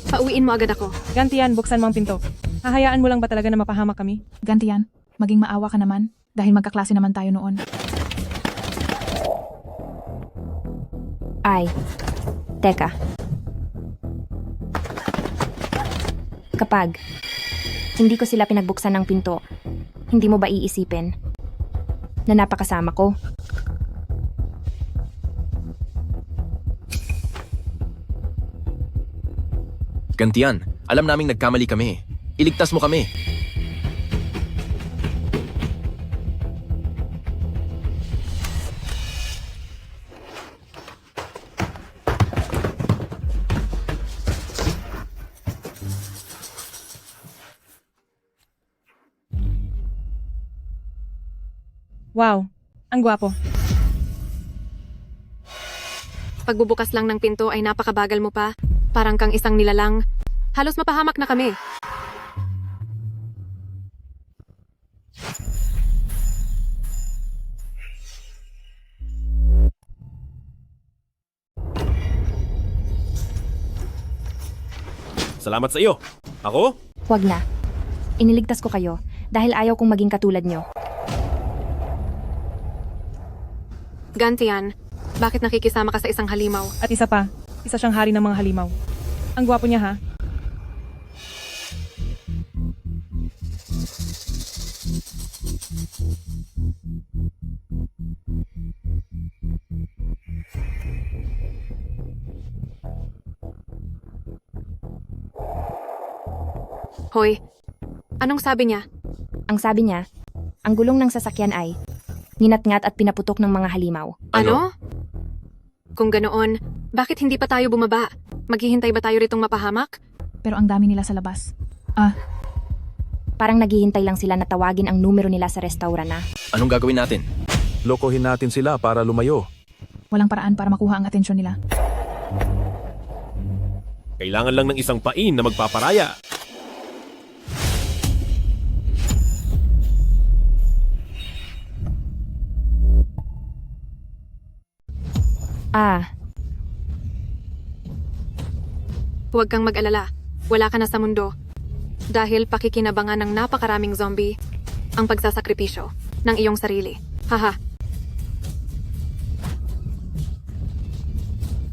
Pauwiin mo agad ako. Gantian, buksan mo ang pinto. Hahayaan mo lang ba talaga na mapahamak kami? Gantian, maging maawa ka naman dahil magkaklase naman tayo noon. Ay, teka. Kapag hindi ko sila pinagbuksan ng pinto, hindi mo ba iisipin na napakasama ko? Gantian, alam naming nagkamali kami. Iligtas mo kami. Wow, ang gwapo. Pagbubukas lang ng pinto ay napakabagal mo pa. Parang kang isang nilalang. Halos mapahamak na kami. Salamat sa iyo. Ako? Huwag na. Iniligtas ko kayo dahil ayaw kong maging katulad nyo. Gantian, bakit nakikisama ka sa isang halimaw? At isa pa, isa siyang hari ng mga halimaw. Ang gwapo niya ha? Hoy, anong sabi niya? Ang sabi niya, ang gulong ng sasakyan ay ninatngat at pinaputok ng mga halimaw. Ano? Kung ganoon, bakit hindi pa tayo bumaba? Maghihintay ba tayo ritong mapahamak? Pero ang dami nila sa labas. Parang naghihintay lang sila na tawagin ang numero nila sa restaurant na. Anong gagawin natin? Lokohin natin sila para lumayo. Walang paraan para makuha ang atensyon nila. Kailangan lang ng isang pain na magpaparaya. Huwag kang mag-alala. Wala ka na sa mundo. Dahil pakikinabangan ng napakaraming zombie ang pagsasakripisyo ng iyong sarili. Haha.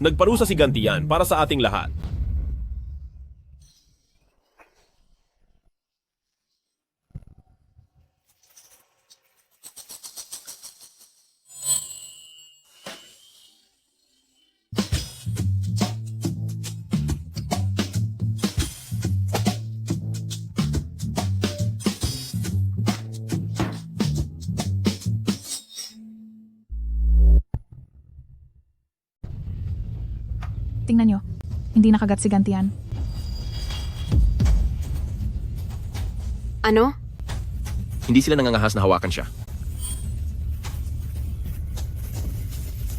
Nagparusa si Gantian para sa ating lahat. Tingnan nyo, hindi nakagat si Gantian. Ano? Hindi sila nangangahas na hawakan siya.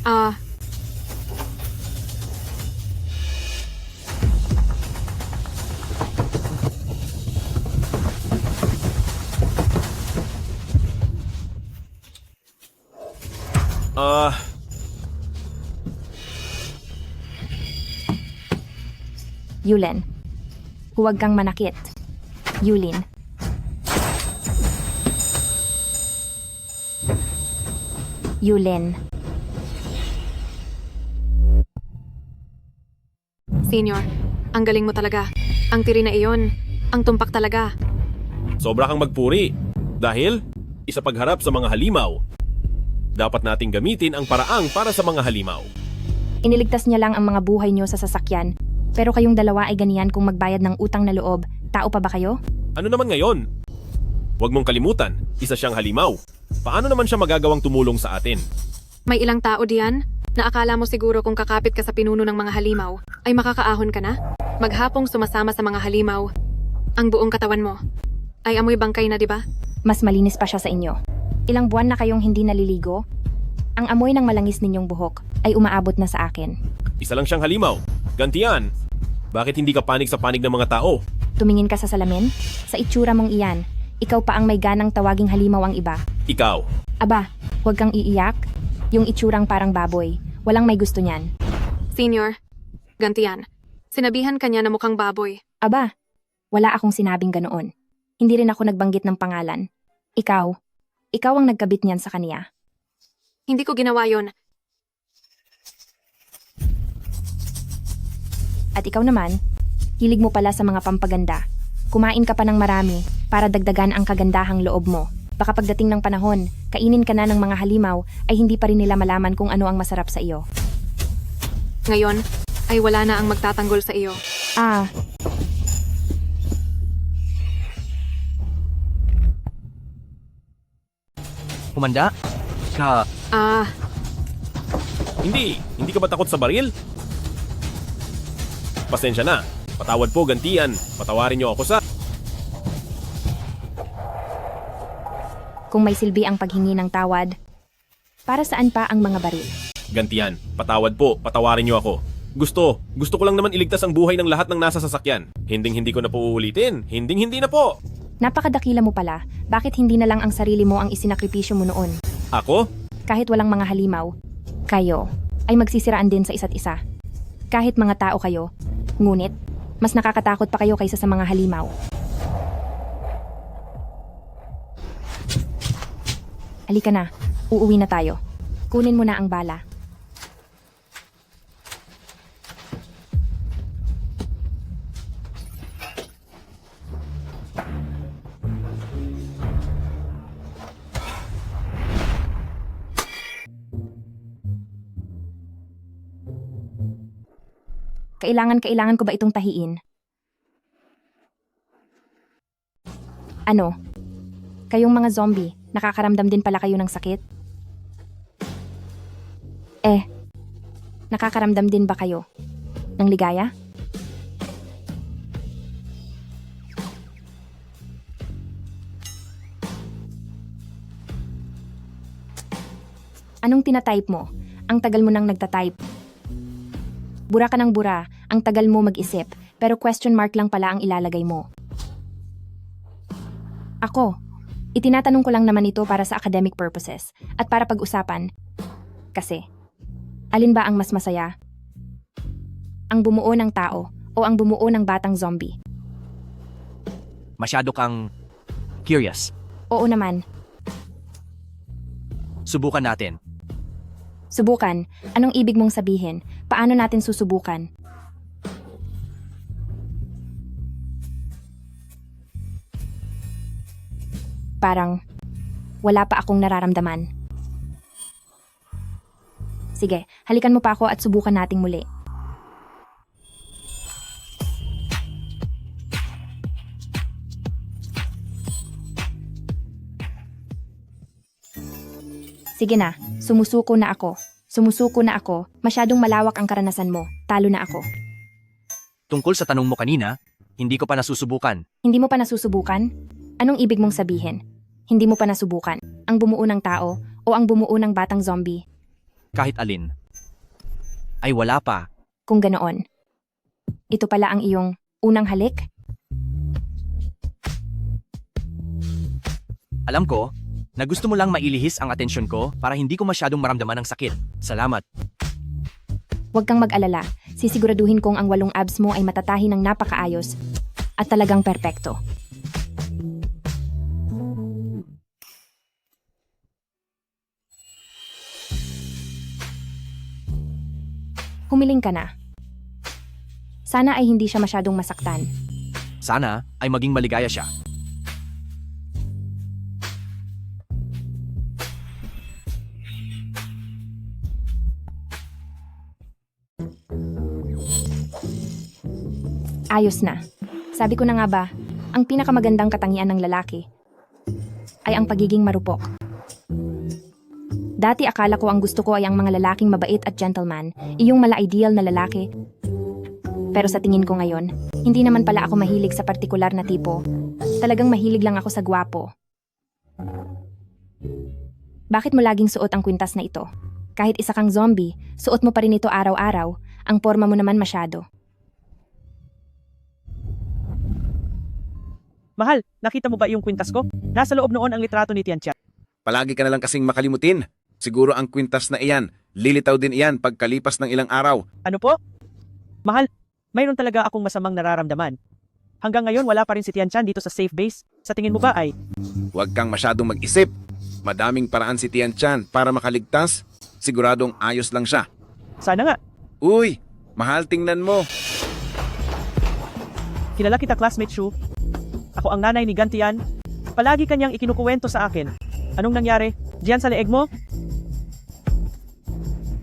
Ah, Ah, Yulen. Huwag kang manakit. Yulin. Yulen. Senior, ang galing mo talaga. Ang tiri na iyon, ang tumpak talaga. sobra kang magpuri. Dahil, isa pagharap sa mga halimaw. Dapat nating gamitin ang paraang para sa mga halimaw. Iniligtas niya lang ang mga buhay niyo sa sasakyan. Pero kayong dalawa ay ganiyan kung magbayad ng utang na loob. Tao pa ba kayo? Ano naman ngayon? Huwag mong kalimutan, isa siyang halimaw. Paano naman siya magagawang tumulong sa atin? May ilang tao diyan na akala mo siguro kung kakapit ka sa pinuno ng mga halimaw, ay makakaahon ka na? Maghapong sumasama sa mga halimaw. Ang buong katawan mo ay amoy bangkay na, di ba? Mas malinis pa siya sa inyo. Ilang buwan na kayong hindi naliligo? Ang amoy ng malangis ninyong buhok ay umaabot na sa akin. Isa lang siyang halimaw. Gantian. Bakit hindi ka panig sa panig ng mga tao? Tumingin ka sa salamin? Sa itsura mong iyan, ikaw pa ang may ganang tawaging halimaw ang iba. Ikaw. Aba, huwag kang iiyak. Yung itsurang parang baboy. Walang may gusto niyan. Senior, gantian. Sinabihan kanya na mukhang baboy. Aba, wala akong sinabing ganoon. Hindi rin ako nagbanggit ng pangalan. Ikaw ang nagkabit niyan sa kaniya. Hindi ko ginawa yon. At ikaw naman, hilig mo pala sa mga pampaganda. Kumain ka pa ng marami para dagdagan ang kagandahang loob mo. Baka pagdating ng panahon, kainin ka na ng mga halimaw ay hindi pa rin nila malaman kung ano ang masarap sa iyo. Ngayon, ay wala na ang magtatanggol sa iyo. Ah, Humanda? Ka... Ah, Hindi ka ba takot sa baril? Pasensya na. Patawad po, Gantian. Patawarin niyo ako sa... kung may silbi ang paghingi ng tawad, para saan pa ang mga baril? Gantian, patawad po. Patawarin niyo ako. Gusto ko lang naman iligtas ang buhay ng lahat ng nasa sasakyan. Hindi ko na po uulitin. Hindi na po. Napakadakila mo pala. Bakit hindi na lang ang sarili mo ang isinakripisyo mo noon? Ako? Kahit walang mga halimaw, kayo ay magsisiraan din sa isa't isa. Kahit mga tao kayo, ngunit mas nakakatakot pa kayo kaysa sa mga halimaw. Halika na, uuwi na tayo. Kunin mo na ang bala. Kailangan ko ba itong tahiin? Ano? Kayong mga zombie, nakakaramdam din pala kayo ng sakit? Nakakaramdam din ba kayo ng ligaya? Anong tinatype mo? Ang tagal mo nang nagtatype. Bura ka ng bura, ang tagal mo mag-isip, pero question mark lang pala ang ilalagay mo. Ako, itinatanong ko lang naman ito para sa academic purposes at para pag-usapan. Kasi, alin ba ang mas masaya? Ang bumuo ng tao o ang bumuo ng batang zombie? Masyado kang... curious. Oo naman. Subukan natin. Subukan? Anong ibig mong sabihin? Paano natin susubukan? Parang wala pa akong nararamdaman. Sige, halikan mo pa ako at subukan nating muli. Sige na, sumusuko na ako. Masyadong malawak ang karanasan mo. Talo na ako. Tungkol sa tanong mo kanina, hindi ko pa nasusubukan. Hindi mo pa nasusubukan? Anong ibig mong sabihin? Hindi mo pa nasubukan ang bumuo ng tao o ang bumuo ng batang zombie? Kahit alin. Ay wala pa. Kung ganoon. Ito pala ang iyong unang halik? Alam ko na gusto mo lang mailihis ang atensyon ko para hindi ko masyadong maramdaman ng sakit. Salamat. Huwag kang mag-alala. Sisiguraduhin kong ang 8 abs mo ay matatahi ng napakaayos at talagang perpekto. Humiling ka na. Sana ay hindi siya masyadong masaktan. Sana ay maging maligaya siya. Ayos na. Sabi ko na nga ba, ang pinakamagandang katangian ng lalaki ay ang pagiging marupok. Dati akala ko ang gusto ko ay ang mga lalaking mabait at gentleman, iyong mala-ideal na lalaki. Pero sa tingin ko ngayon, hindi naman pala ako mahilig sa partikular na tipo. Talagang mahilig lang ako sa gwapo. Bakit mo laging suot ang kwintas na ito? Kahit isa kang zombie, suot mo pa rin ito araw-araw, ang porma mo naman masyado. Mahal, nakita mo ba yung kwintas ko? Nasa loob noon ang litrato ni Tiantian. Palagi ka na lang kasing makalimutin. Siguro ang kwintas na iyan, lilitaw din iyan pagkalipas ng ilang araw. Ano po? Mahal, mayroon talaga akong masamang nararamdaman. Hanggang ngayon wala pa rin si Tiantian dito sa safe base. Sa tingin mo ba ay... Huwag kang masyadong mag-isip. Madaming paraan si Tian-chan para makaligtas. Siguradong ayos lang siya. Sana nga. Uy, mahal, tingnan mo. Kilala kita, classmate Shu. Ako ang nanay ni Gantian. Palagi kanyang ikinukuwento sa akin. Anong nangyari? Diyan sa leeg mo?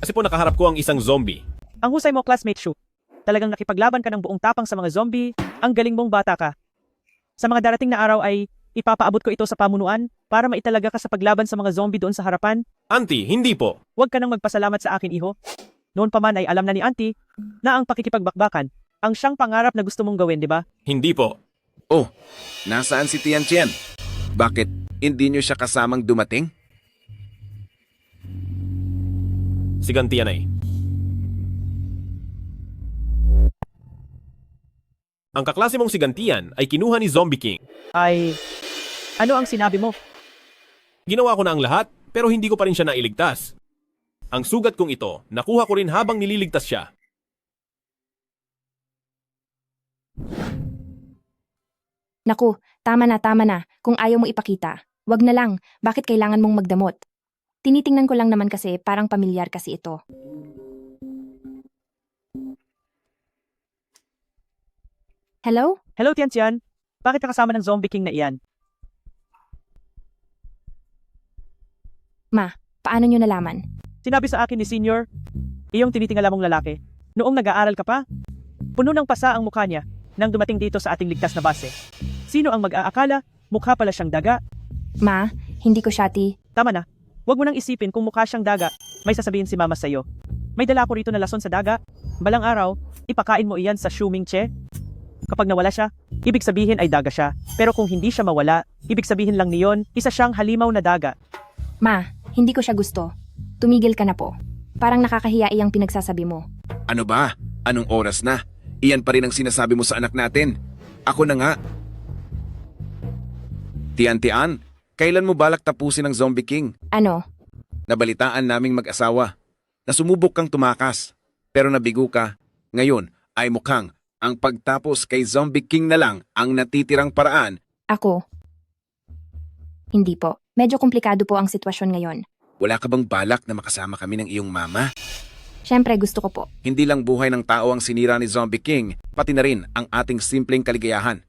Kasi po nakaharap ko ang isang zombie. Ang husay mo, classmate Shu. Talagang nakipaglaban ka ng buong tapang sa mga zombie. Ang galing mong bata ka. Sa mga darating na araw ay ipapaabot ko ito sa pamunuan para maitalaga ka sa paglaban sa mga zombie doon sa harapan. Auntie, hindi po. Huwag ka nang magpasalamat sa akin, iho. Noon pa man ay alam na ni Auntie na ang pakikipagbakbakan ang siyang pangarap na gusto mong gawin, di ba? Hindi po. Oh, nasaan si Tian-chan? Bakit hindi niyo siya kasamang dumating? Si Gantian ay. Ang kaklase mong si Gantian ay kinuha ni Zombie King. Ay, ano ang sinabi mo? Ginawa ko na ang lahat, pero hindi ko pa rin siya nailigtas. Ang sugat kong ito, nakuha ko rin habang nililigtas siya. Naku, tama na. Kung ayaw mo ipakita, wag na lang. Bakit kailangan mong magdamot? Tinitingnan ko lang naman kasi parang pamilyar kasi ito. Hello? Hello, Tiantian. Bakit ka kasama ng zombie king na iyan? Ma, paano nyo nalaman? Sinabi sa akin ni Senior, iyong tinitingala mong lalaki. Noong nag-aaral ka pa, puno ng pasa ang mukha niya nang dumating dito sa ating ligtas na base. Sino ang mag-aakala? Mukha pala siyang daga. Ma, hindi ko syati. Tama na. Huwag mo nang isipin kung mukha siyang daga. May sasabihin si Mama sa'yo. May dala ko rito na lason sa daga. Balang araw, ipakain mo iyan sa Shuming Che. Kapag nawala siya, ibig sabihin ay daga siya. Pero kung hindi siya mawala, ibig sabihin lang niyon, isa siyang halimaw na daga. Ma, hindi ko siya gusto. Tumigil ka na po. Parang nakakahiya iyang pinagsasabi mo. Ano ba? Anong oras na? Iyan pa rin ang sinasabi mo sa anak natin. Ako na nga. Tian-tian, kailan mo balak tapusin ang Zombie King? Ano? Nabalitaan naming mag-asawa na sumubok kang tumakas, pero nabigo ka. Ngayon ay mukhang ang pagtapos kay Zombie King na lang ang natitirang paraan. Ako? Hindi po. Medyo komplikado po ang sitwasyon ngayon. Wala ka bang balak na makasama kami ng iyong mama? Siyempre gusto ko po. Hindi lang buhay ng tao ang sinira ni Zombie King, pati na rin ang ating simpleng kaligayahan.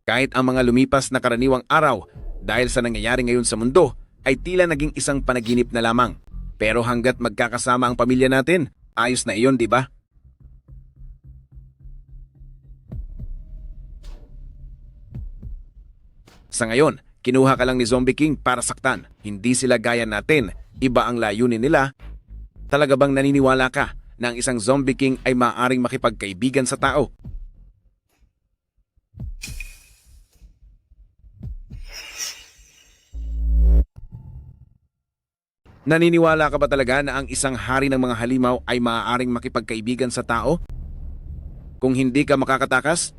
Kahit ang mga lumipas na karaniwang araw dahil sa nangyayari ngayon sa mundo ay tila naging isang panaginip na lamang. Pero hanggat magkakasama ang pamilya natin, ayos na iyon, di ba? Sa ngayon, kinuha ka lang ni Zombie King para saktan. Hindi sila gaya natin. Iba ang layunin nila. Talaga bang naniniwala ka na ang isang Zombie King ay maaaring makipagkaibigan sa tao? Naniniwala ka ba talaga na ang isang hari ng mga halimaw ay maaaring makipagkaibigan sa tao? Kung hindi ka makakatakas,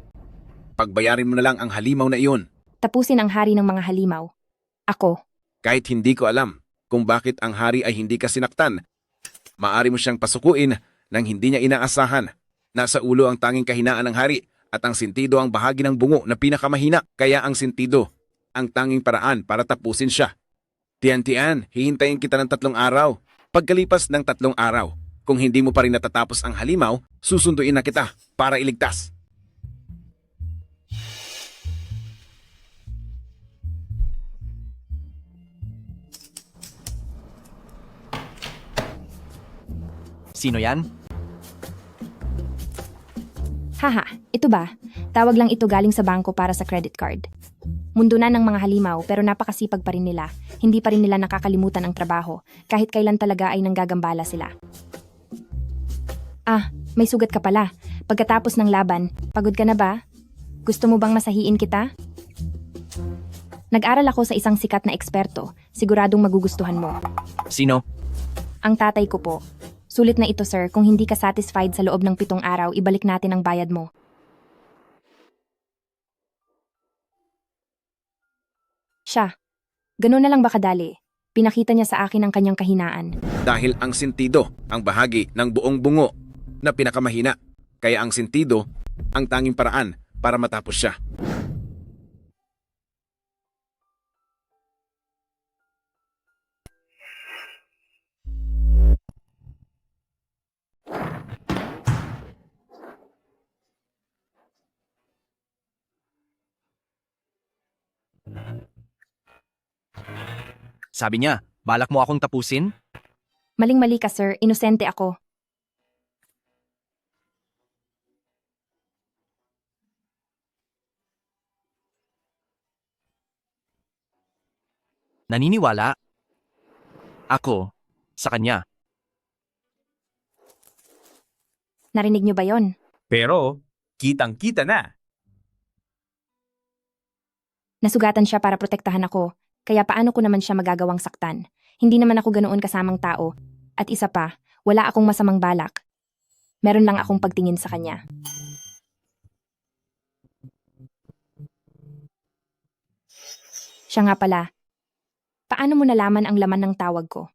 pagbayarin mo na lang ang halimaw na iyon. Tapusin ang hari ng mga halimaw. Ako. Kahit hindi ko alam kung bakit ang hari ay hindi ka sinaktan, maaari mo siyang pasukuin nang hindi niya inaasahan. Nasa ulo ang tanging kahinaan ng hari at ang sentido ang bahagi ng bungo na pinakamahina. Kaya ang sentido, ang tanging paraan para tapusin siya. Tiyan-tiyan, hihintayin kita ng 3 araw. Pagkalipas ng 3 araw, kung hindi mo pa rin natatapos ang halimaw, susunduin na kita para iligtas. Sino yan? Haha, ito ba? Tawag lang ito galing sa bangko para sa credit card. Mundo na ng mga halimaw pero napakasipag pa rin nila. Hindi pa rin nila nakakalimutan ang trabaho, kahit kailan talaga ay nanggagambala sila. Ah, may sugat ka pala. Pagkatapos ng laban, pagod ka na ba? Gusto mo bang masahiin kita? Nag-aral ako sa isang sikat na eksperto. Siguradong magugustuhan mo. Sino? Ang tatay ko po. Sulit na ito, sir. Kung hindi ka satisfied sa loob ng 7 araw, ibalik natin ang bayad mo. Siya. Ganun na lang ba kadali? Pinakita niya sa akin ang kanyang kahinaan. Dahil ang sentido, ang bahagi ng buong bungo na pinakamahina. Kaya ang sentido, ang tanging paraan para matapos siya. Sabi niya, balak mo akong tapusin? Maling-mali ka, sir. Inosente ako. Naniniwala? Ako, sa kanya. Narinig niyo ba yon? Pero, kitang-kita na. Nasugatan siya para protektahan ako. Kaya paano ko naman siya magagawang saktan? Hindi naman ako ganoon kasamang tao. At isa pa, wala akong masamang balak. Meron lang akong pagtingin sa kanya. Siya nga pala. Paano mo nalaman ang laman ng tawag ko?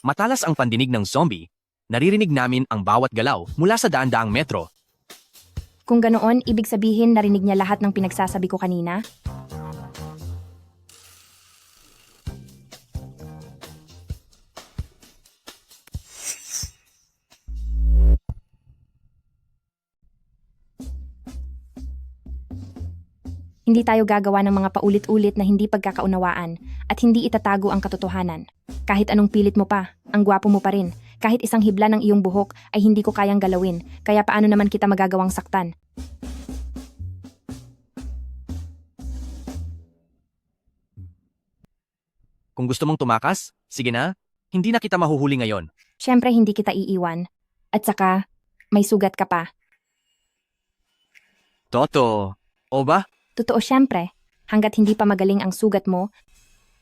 Matalas ang pandinig ng zombie. Naririnig namin ang bawat galaw mula sa daan-daang metro. Kung ganoon, ibig sabihin narinig niya lahat ng pinagsasabi ko kanina? Hindi tayo gagawa ng mga paulit-ulit na hindi pagkakaunawaan at hindi itatago ang katotohanan. Kahit anong pilit mo pa, ang gwapo mo pa rin. Kahit isang hibla ng iyong buhok ay hindi ko kayang galawin, kaya paano naman kita magagawang saktan? Kung gusto mong tumakas, sige na, hindi na kita mahuhuli ngayon. Siyempre hindi kita iiwan. At saka, may sugat ka pa. Toto, o ba? Totoo siyempre, hanggat hindi pa magaling ang sugat mo,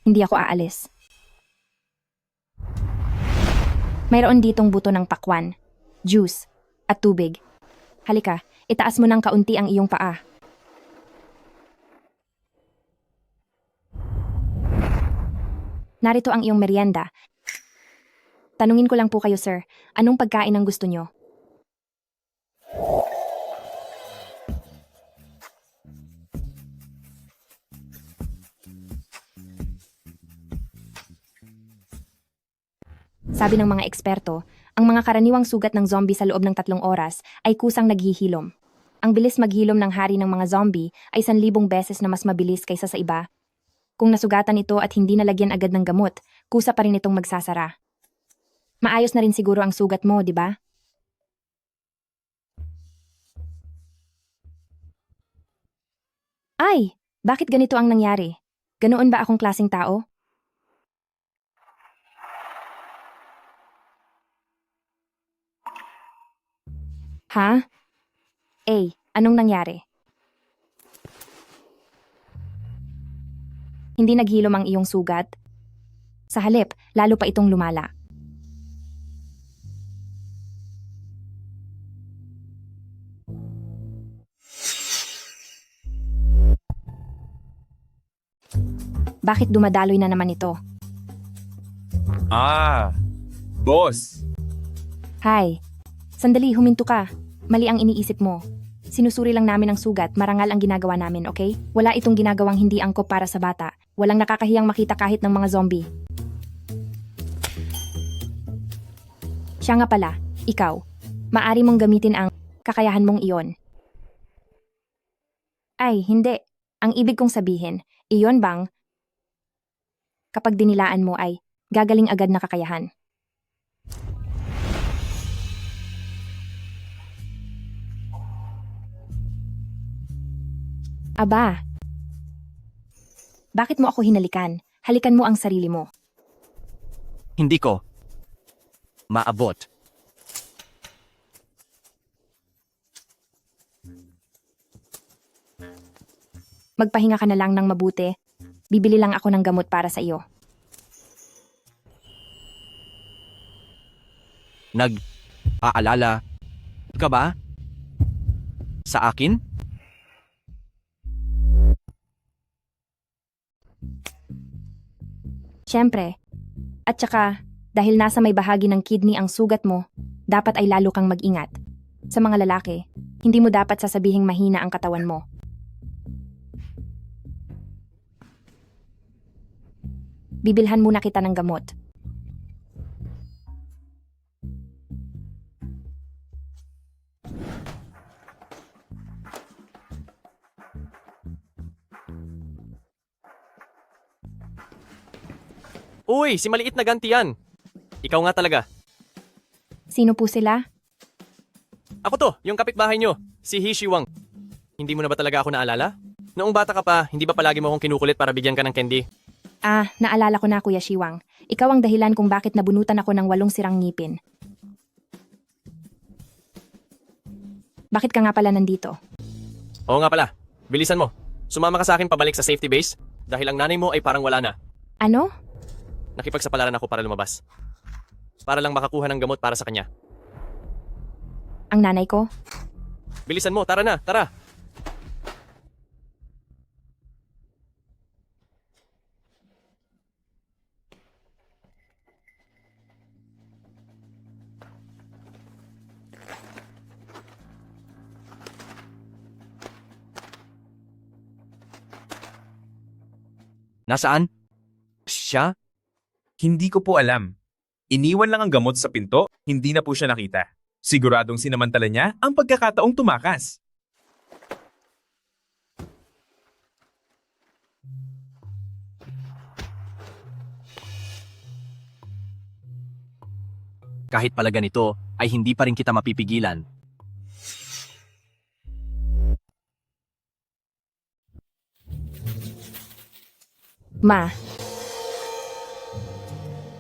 hindi ako aalis. Mayroon ditong buto ng pakwan, juice, at tubig. Halika, itaas mo ng kaunti ang iyong paa. Narito ang iyong merienda. Tanungin ko lang po kayo, sir, anong pagkain ang gusto nyo? Sabi ng mga eksperto, ang mga karaniwang sugat ng zombie sa loob ng 3 oras ay kusang naghihilom. Ang bilis maghilom ng hari ng mga zombie ay 1,000 beses na mas mabilis kaysa sa iba. Kung nasugatan ito at hindi nalagyan agad ng gamot, kusa pa rin itong magsasara. Maayos na rin siguro ang sugat mo, di ba? Ay, bakit ganito ang nangyari? Ganoon ba akong klaseng tao? Ha? Anong nangyari? Hindi naghilom ang iyong sugat? Sa halip, lalo pa itong lumala. Bakit dumadaloy na naman ito? Boss. Hay, sandali, huminto ka. Mali ang iniisip mo. Sinusuri lang namin ang sugat, marangal ang ginagawa namin, okay? Wala itong ginagawang hindi angkop para sa bata. Walang nakakahiyang makita kahit ng mga zombie. Siya nga pala, ikaw. Maari mong gamitin ang kakayahan mong iyon. Ay, hindi. Ang ibig kong sabihin, iyon bang kapag dinilaan mo ay gagaling agad na kakayahan. Aba, bakit mo ako hinalikan? Halikan mo ang sarili mo. Hindi ko. Maabot. Magpahinga ka na lang ng mabuti. Bibili lang ako ng gamot para sa iyo. Nag-aalala ka ba? Sa akin? Siyempre. At saka, dahil nasa may bahagi ng kidney ang sugat mo, dapat ay lalo kang mag-ingat. Sa mga lalaki, hindi mo dapat sasabihing mahina ang katawan mo. Bibilhan muna kita ng gamot. Uy, si maliit na gantian. Ikaw nga talaga. Sino po sila? Ako to, yung kapitbahay nyo, si Hishi Wang. Hindi mo na ba talaga ako naalala? Noong bata ka pa, hindi ba palagi mo akong kinukulit para bigyan ka ng candy? Ah, naalala ko na, Kuya Shiwang. Ikaw ang dahilan kung bakit nabunutan ako ng 8 sirang ngipin. Bakit ka nga pala nandito? Oo nga pala, bilisan mo. Sumama ka sa akin pabalik sa safety base dahil ang nanay mo ay parang wala na. Ano? Nakipagsapalaran ako para lumabas. Para lang makakuha ng gamot para sa kanya. Ang nanay ko? Bilisan mo, tara na, tara. Nasaan? Siya? Hindi ko po alam. Iniwan lang ang gamot sa pinto, hindi na po siya nakita. Siguradong sinamantala niya ang pagkakataong tumakas. Kahit pala ganito, ay hindi pa rin kita mapipigilan. Ma.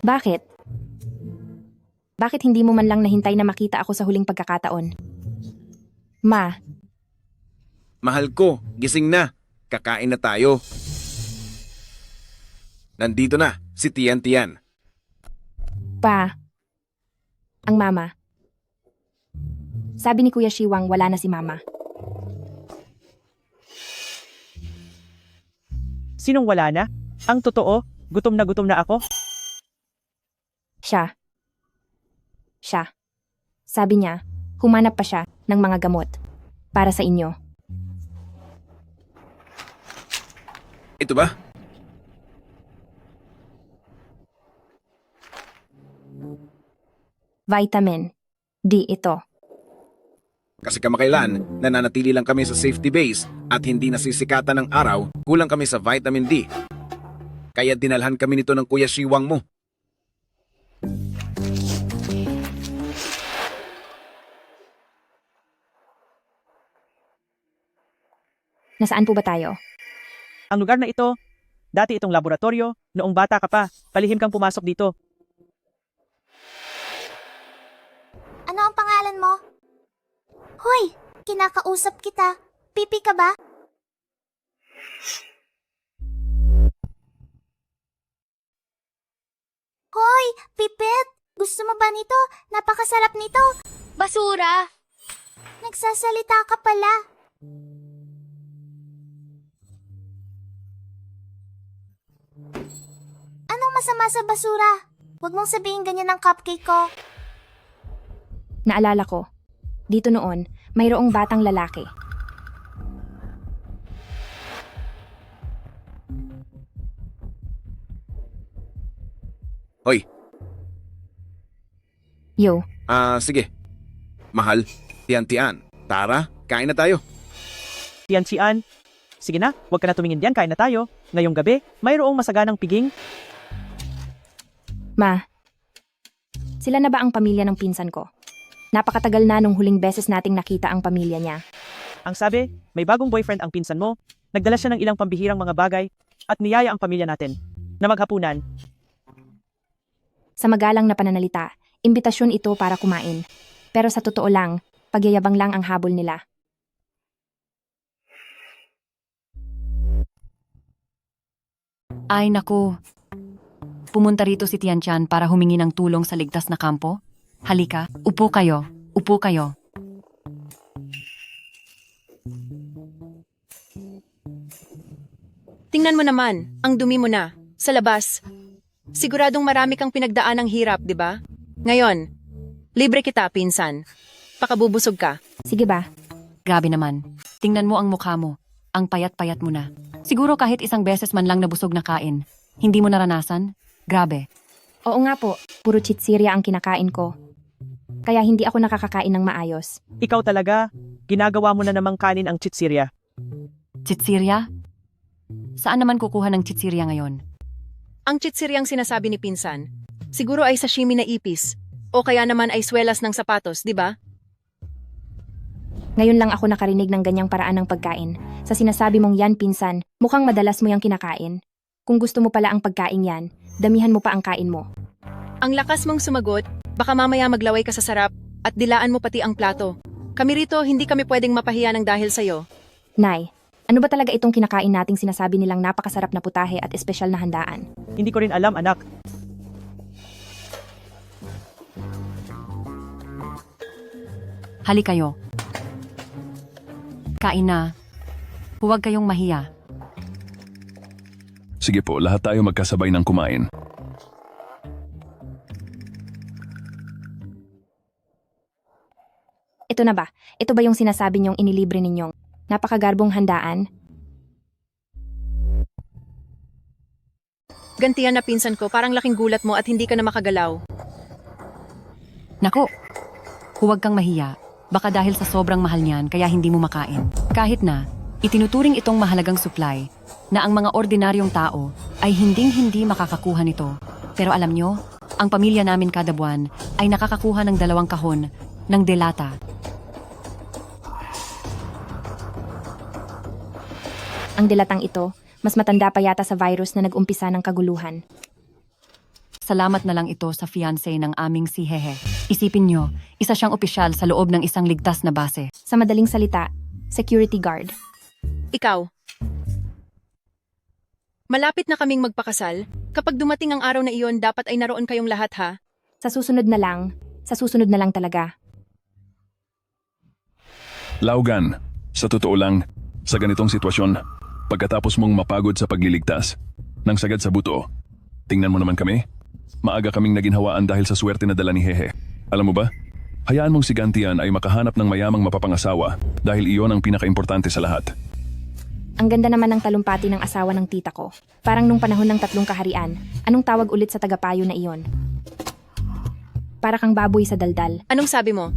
Bakit? Bakit hindi mo man lang nahintay na makita ako sa huling pagkakataon? Ma, Mahal ko, gising na. Kakain na tayo. Nandito na, si Tian Tian. Pa. Ang mama. Sabi ni Kuya Shiwang wala na si mama. Sinong wala na? Ang totoo, gutom na ako. Siya. Sabi niya, humanap pa siya ng mga gamot para sa inyo. Ito ba? Vitamin D ito. Kasi kamakailan, nananatili lang kami sa safety base at hindi nasisikatan ng araw, kulang kami sa vitamin D. Kaya dinalhan kami nito ng Kuya Shiwang mo. Nasaan po ba tayo? Ang lugar na ito, dati itong laboratorio, noong bata ka pa, palihim kang pumasok dito. Ano ang pangalan mo? Hoy, kinakausap kita. Pipi ka ba? Hoy, Pipit! Gusto mo ba nito? Napakasarap nito. Basura! Nagsasalita ka pala. Anong masama sa basura? Huwag mong sabihin ganyan ng cupcake ko. Naalala ko, dito noon, mayroong batang lalaki. Hoy, Yo, sige. Mahal, tiyan-tiyan. Tara, kain na tayo. Tianxian. Sige na, huwag ka na tumingin diyan, kain na tayo. Ngayong gabi, mayroong masaganang piging. Ma. Sila na ba ang pamilya ng pinsan ko? Napakatagal na nung huling beses nating nakita ang pamilya niya. Ang sabi, may bagong boyfriend ang pinsan mo. Nagdala siya ng ilang pambihirang mga bagay at niyaya ang pamilya natin na maghapunan. Sa magalang na pananalita, imbitasyon ito para kumain. Pero sa totoo lang, pagyayabang lang ang habol nila. Ay naku, pumunta rito si Tiantian para humingi ng tulong sa ligtas na kampo? Halika, upo kayo, upo kayo. Tingnan mo naman, ang dumi mo na, sa labas. Siguradong marami kang pinagdaan ng hirap, di ba? Ngayon, libre kita, pinsan. Pakabubusog ka. Sige ba? Grabe naman, tingnan mo ang mukha mo, ang payat-payat mo na. Siguro kahit isang beses man lang nabusog na kain, hindi mo naranasan? Grabe. Oo nga po, puro chitsiria ang kinakain ko. Kaya hindi ako nakakakain ng maayos. Ikaw talaga, ginagawa mo na namang kanin ang chitsiria. Chitsiria? Saan naman kukuha ng chitsiria ngayon? Ang chitsiryang sinasabi ni pinsan, siguro ay sashimi na ipis. O kaya naman ay swelas ng sapatos, di ba? Ngayon lang ako nakarinig ng ganyang paraan ng pagkain. Sa sinasabi mong yan, pinsan, mukhang madalas mo yung kinakain. Kung gusto mo pala ang pagkain yan, damihan mo pa ang kain mo. Ang lakas mong sumagot, baka mamaya maglaway ka sa sarap at dilaan mo pati ang plato. Kami rito, hindi kami pwedeng mapahiya ng dahil sa'yo. Nay, ano ba talaga itong kinakain nating sinasabi nilang napakasarap na putahe at espesyal na handaan? Hindi ko rin alam, anak. Hali kayo. Kain na. Huwag kayong mahiya. Sige po, lahat tayo magkasabay ng kumain. Ito na ba? Ito ba yung sinasabi niyong inilibre ninyong napakagarbong handaan? Gantihan na pinsan ko, parang laking gulat mo at hindi ka na makagalaw. Nako, huwag kang mahiya. Baka dahil sa sobrang mahal niyan kaya hindi mo makain. Kahit na, itinuturing itong mahalagang supply na ang mga ordinaryong tao ay hinding-hindi makakakuha nito. Pero alam nyo, ang pamilya namin kada buwan ay nakakakuha ng 2 kahon ng delata. Ang dilatang ito, mas matanda pa yata sa virus na nag-umpisa ng kaguluhan. Salamat na lang ito sa fiancé ng aming si Hehe. Isipin nyo, isa siyang opisyal sa loob ng isang ligtas na base. Sa madaling salita, security guard. Ikaw. Malapit na kaming magpakasal. Kapag dumating ang araw na iyon, dapat ay naroon kayong lahat, ha? Sa susunod na lang talaga. Laugan, sa totoo lang, sa ganitong sitwasyon, pagkatapos mong mapagod sa pagliligtas, nang sagad sa buto, tingnan mo naman kami. Maaga kaming naginhawaan dahil sa swerte na dala ni Hehe. Alam mo ba? Hayaan mong si Gantian ay makahanap ng mayamang mapapangasawa dahil iyon ang pinakaimportante sa lahat. Ang ganda naman ng talumpati ng asawa ng tita ko. Parang nung panahon ng 3 kaharian, anong tawag ulit sa tagapayo na iyon? Para kang baboy sa daldal. Anong sabi mo?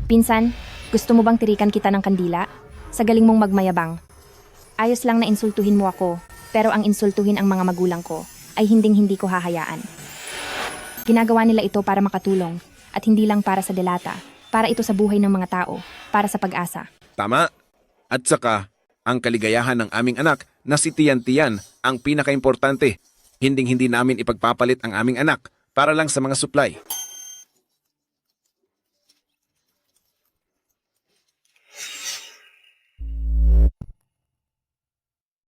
Pinsan, gusto mo bang tirikan kita ng kandila? Sa galing mong magmayabang. Ayos lang na insultuhin mo ako, pero ang insultuhin ang mga magulang ko ay hinding-hindi ko hahayaan. Ginagawa nila ito para makatulong, at hindi lang para sa delata, para ito sa buhay ng mga tao, para sa pag-asa. Tama. At saka, ang kaligayahan ng aming anak na si Tian-Tian ang pinakaimportante. Hinding-hindi namin ipagpapalit ang aming anak para lang sa mga supply.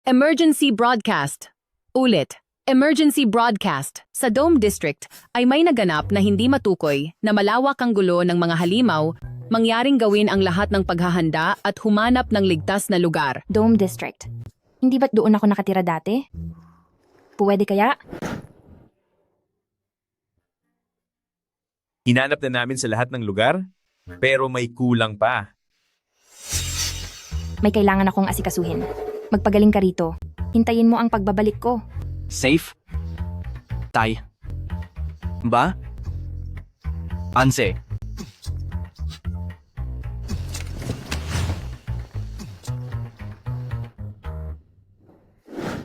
Emergency broadcast. Ulit. Emergency broadcast. Sa Dome District ay may naganap na hindi matukoy na malawak ang gulo ng mga halimaw, mangyaring gawin ang lahat ng paghahanda at humanap ng ligtas na lugar. Dome District. Hindi ba't doon ako nakatira dati? Pwede kaya? Hinanap na namin sa lahat ng lugar, pero may kulang pa. May kailangan akong asikasuhin. Magpagaling ka rito. Hintayin mo ang pagbabalik ko. Safe? Tay? Ba? Anse?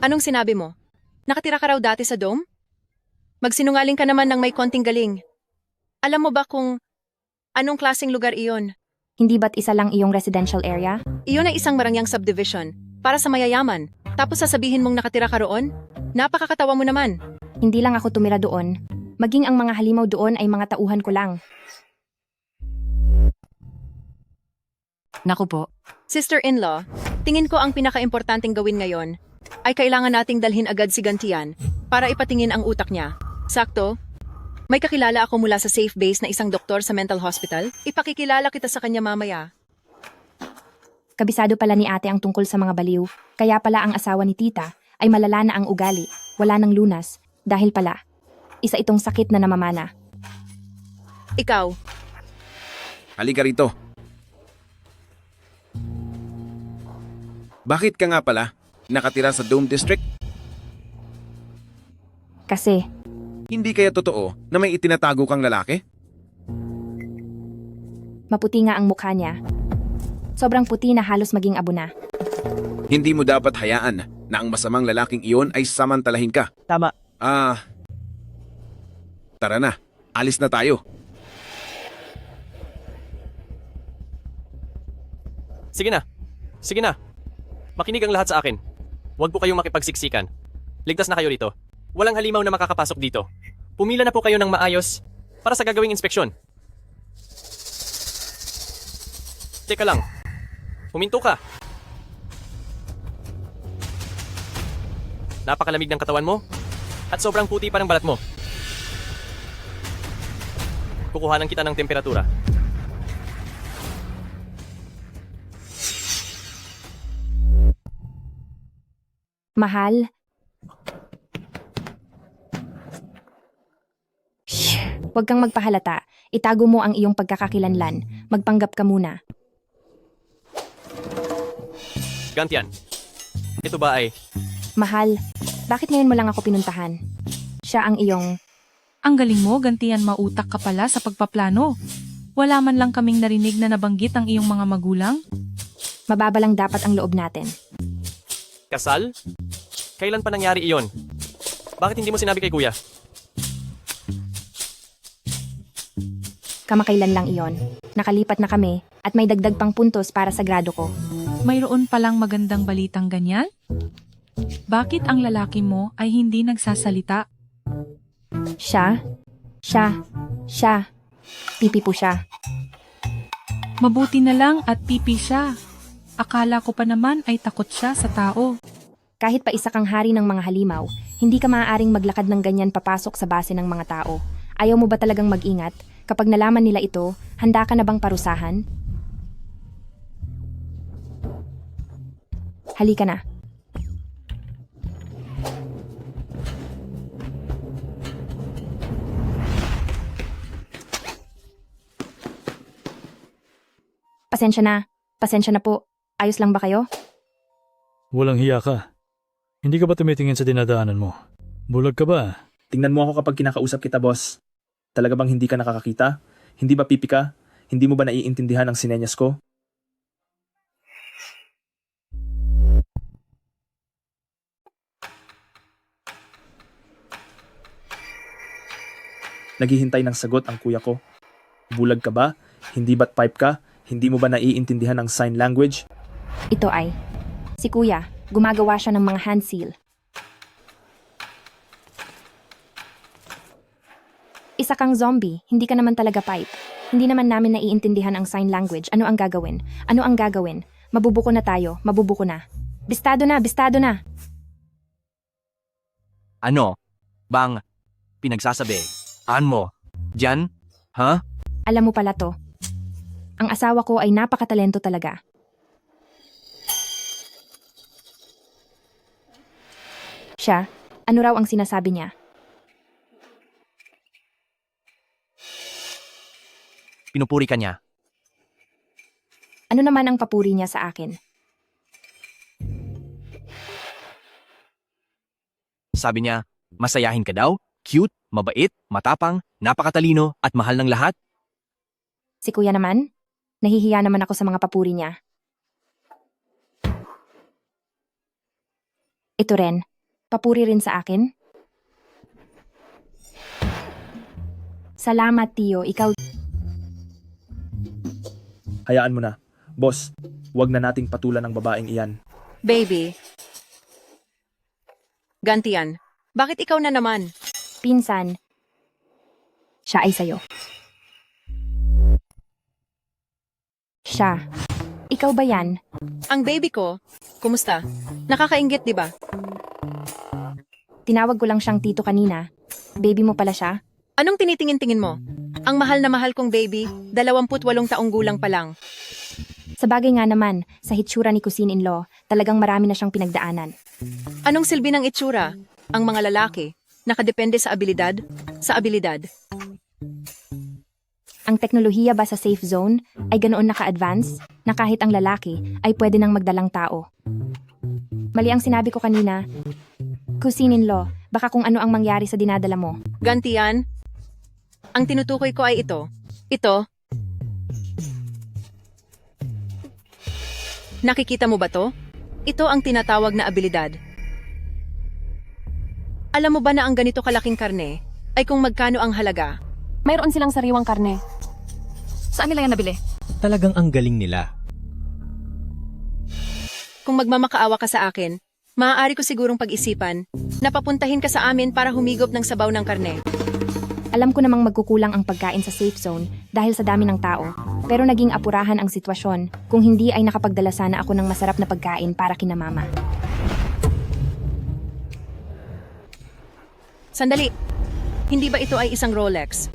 Anong sinabi mo? Nakatira ka raw dati sa dome? Magsinungaling ka naman ng may konting galing. Alam mo ba kung anong klaseng lugar iyon? Hindi ba't isa lang iyong residential area? Iyon ay isang marangyang subdivision para sa mayayaman. Tapos sasabihin mong nakatira ka roon? Napakakatawa mo naman. Hindi lang ako tumira doon. Maging ang mga halimaw doon ay mga tauhan ko lang. Naku po. Sister-in-law, tingin ko ang pinaka-importanting gawin ngayon ay kailangan nating dalhin agad si Gantian para ipatingin ang utak niya. Sakto? May kakilala ako mula sa safe base na isang doktor sa mental hospital. Ipakikilala kita sa kanya mamaya. Kabisado pala ni ate ang tungkol sa mga baliw, kaya pala ang asawa ni tita ay malala na ang ugali, wala ng lunas, dahil pala, isa itong sakit na namamana. Ikaw, Halika rito. Bakit ka nga pala nakatira sa Dome District? Kasi, Hindi kaya totoo na may itinatago kang lalaki? maputi nga ang mukha niya. Sobrang puti na halos maging abo na. Hindi mo dapat hayaan na ang masamang lalaking iyon ay samantalahin ka. Tama. Tara na. Alis na tayo. Sige na. Sige na. Makinig ang lahat sa akin. Huwag po kayong makipagsiksikan. Ligtas na kayo rito. Walang halimaw na makakapasok dito. Pumila na po kayo ng maayos para sa gagawing inspeksyon. Teka lang. Huminto ka. Napakalamig ng katawan mo at sobrang puti pa ng balat mo. Kukuhanan kita ng temperatura. Mahal. Shh! Huwag kang magpahalata. Itago mo ang iyong pagkakakilanlan. Magpanggap ka muna. Gantian. Ito ba ay... Mahal, bakit ngayon mo lang ako pinuntahan? Siya ang iyong... Ang galing mo, Gantian, mautak ka pala sa pagpaplano. Wala man lang kaming narinig na nabanggit ang iyong mga magulang? Mababa lang dapat ang loob natin. Kasal? Kailan pa nangyari iyon? Bakit hindi mo sinabi kay kuya? Kamakailan lang iyon. Nakalipat na kami at may dagdag pang puntos para sa grado ko. Mayroon palang magandang balitang ganyan? Bakit ang lalaki mo ay hindi nagsasalita? Siya? Pipi po siya. Mabuti na lang at pipi siya. Akala ko pa naman ay takot siya sa tao. Kahit pa isa kang hari ng mga halimaw, hindi ka maaaring maglakad ng ganyan papasok sa base ng mga tao. Ayaw mo ba talagang mag-ingat? Kapag nalaman nila ito, handa ka na bang parusahan? Halika na. Pasensya na po. Ayos lang ba kayo? Walang hiya ka. Hindi ka ba tumitingin sa dinadaanan mo? Bulag ka ba? Tingnan mo ako kapag kinakausap kita, boss. Talaga bang hindi ka nakakakita? Hindi ba pipi ka? Hindi mo ba naiintindihan ang sinenyas ko? Naghihintay ng sagot ang kuya ko. Bulag ka ba? Hindi ba't pipe ka? Hindi mo ba naiintindihan ang sign language? Ito ay, si kuya, gumagawa siya ng mga hand seal. Isa kang zombie, hindi ka naman talaga pipe. Hindi naman namin naiintindihan ang sign language. Ano ang gagawin? Mabubuko na tayo, mabubuko na. Bistado na! Ano? Bang, pinagsasabi. Mo? Diyan? Ha? Alam mo pala to. Ang asawa ko ay napakatalento talaga. Siya, ano raw ang sinasabi niya? Pinupuri ka niya. Ano naman ang papuri niya sa akin? Sabi niya, masayahin ka daw, cute, mabait, matapang, napakatalino, at mahal ng lahat. Si kuya naman? Nahihiya naman ako sa mga papuri niya. Ito rin. Papuri rin sa akin. Salamat, Tio. Ikaw. Hayaan mo na. Boss, wag na nating patulan ng babaeng iyan. Baby. Gantian, bakit ikaw na naman? Pinsan. Siya ay sayo. Siya. Ikaw ba yan? Ang baby ko, kumusta? Nakakainggit, di ba? Tinawag ko lang siyang tito kanina. Baby mo pala siya? Anong tinitingin-tingin mo? Ang mahal na mahal kong baby, 28 taong gulang pa lang. Sa bagay nga naman, sa hitsura ni cousin-in-law, talagang marami na siyang pinagdaanan. Anong silbi ng itsura? Ang mga lalaki, nakadepende sa abilidad? Sa abilidad. Ang teknolohiya ba sa safe zone ay ganoon naka-advance na kahit ang lalaki ay pwede nang magdalang tao? Mali ang sinabi ko kanina. Cousin-in-law, baka kung ano ang mangyari sa dinadala mo. Gantian, ang tinutukoy ko ay ito. Ito. Nakikita mo ba to? Ito ang tinatawag na abilidad. Alam mo ba na ang ganito kalaking karne ay kung magkano ang halaga? Mayroon silang sariwang karne. Saan nila yan nabili? Talagang ang galing nila. Kung magmamakaawa ka sa akin, maaari ko sigurong pag-isipan na papuntahin ka sa amin para humigop ng sabaw ng karne. Alam ko namang magkukulang ang pagkain sa safe zone dahil sa dami ng tao, pero naging apurahan ang sitwasyon kung hindi ay nakapagdala sana ako ng masarap na pagkain para kina mama. Sandali, hindi ba ito ay isang Rolex?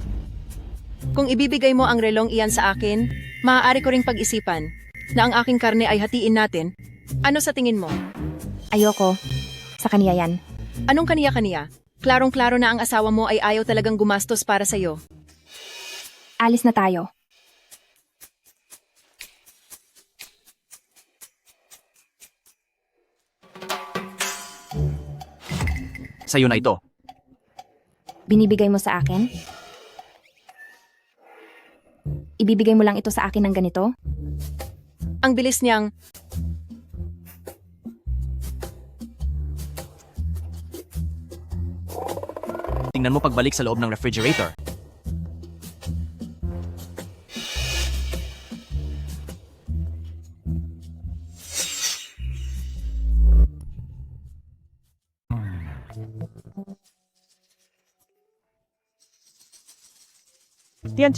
Kung ibibigay mo ang relong iyan sa akin, maaari ko ring pag-isipan na ang aking karne ay hatiin natin. Ano sa tingin mo? Ayoko. Sa kaniya yan. Anong kaniya-kaniya? Klarong-klaro na ang asawa mo ay ayaw talagang gumastos para sa'yo. Alis na tayo. Sa'yo na ito. Binibigay mo sa akin? Ibibigay mo lang ito sa akin ng ganito? Ang bilis niyang... Tingnan mo pagbalik sa loob ng refrigerator.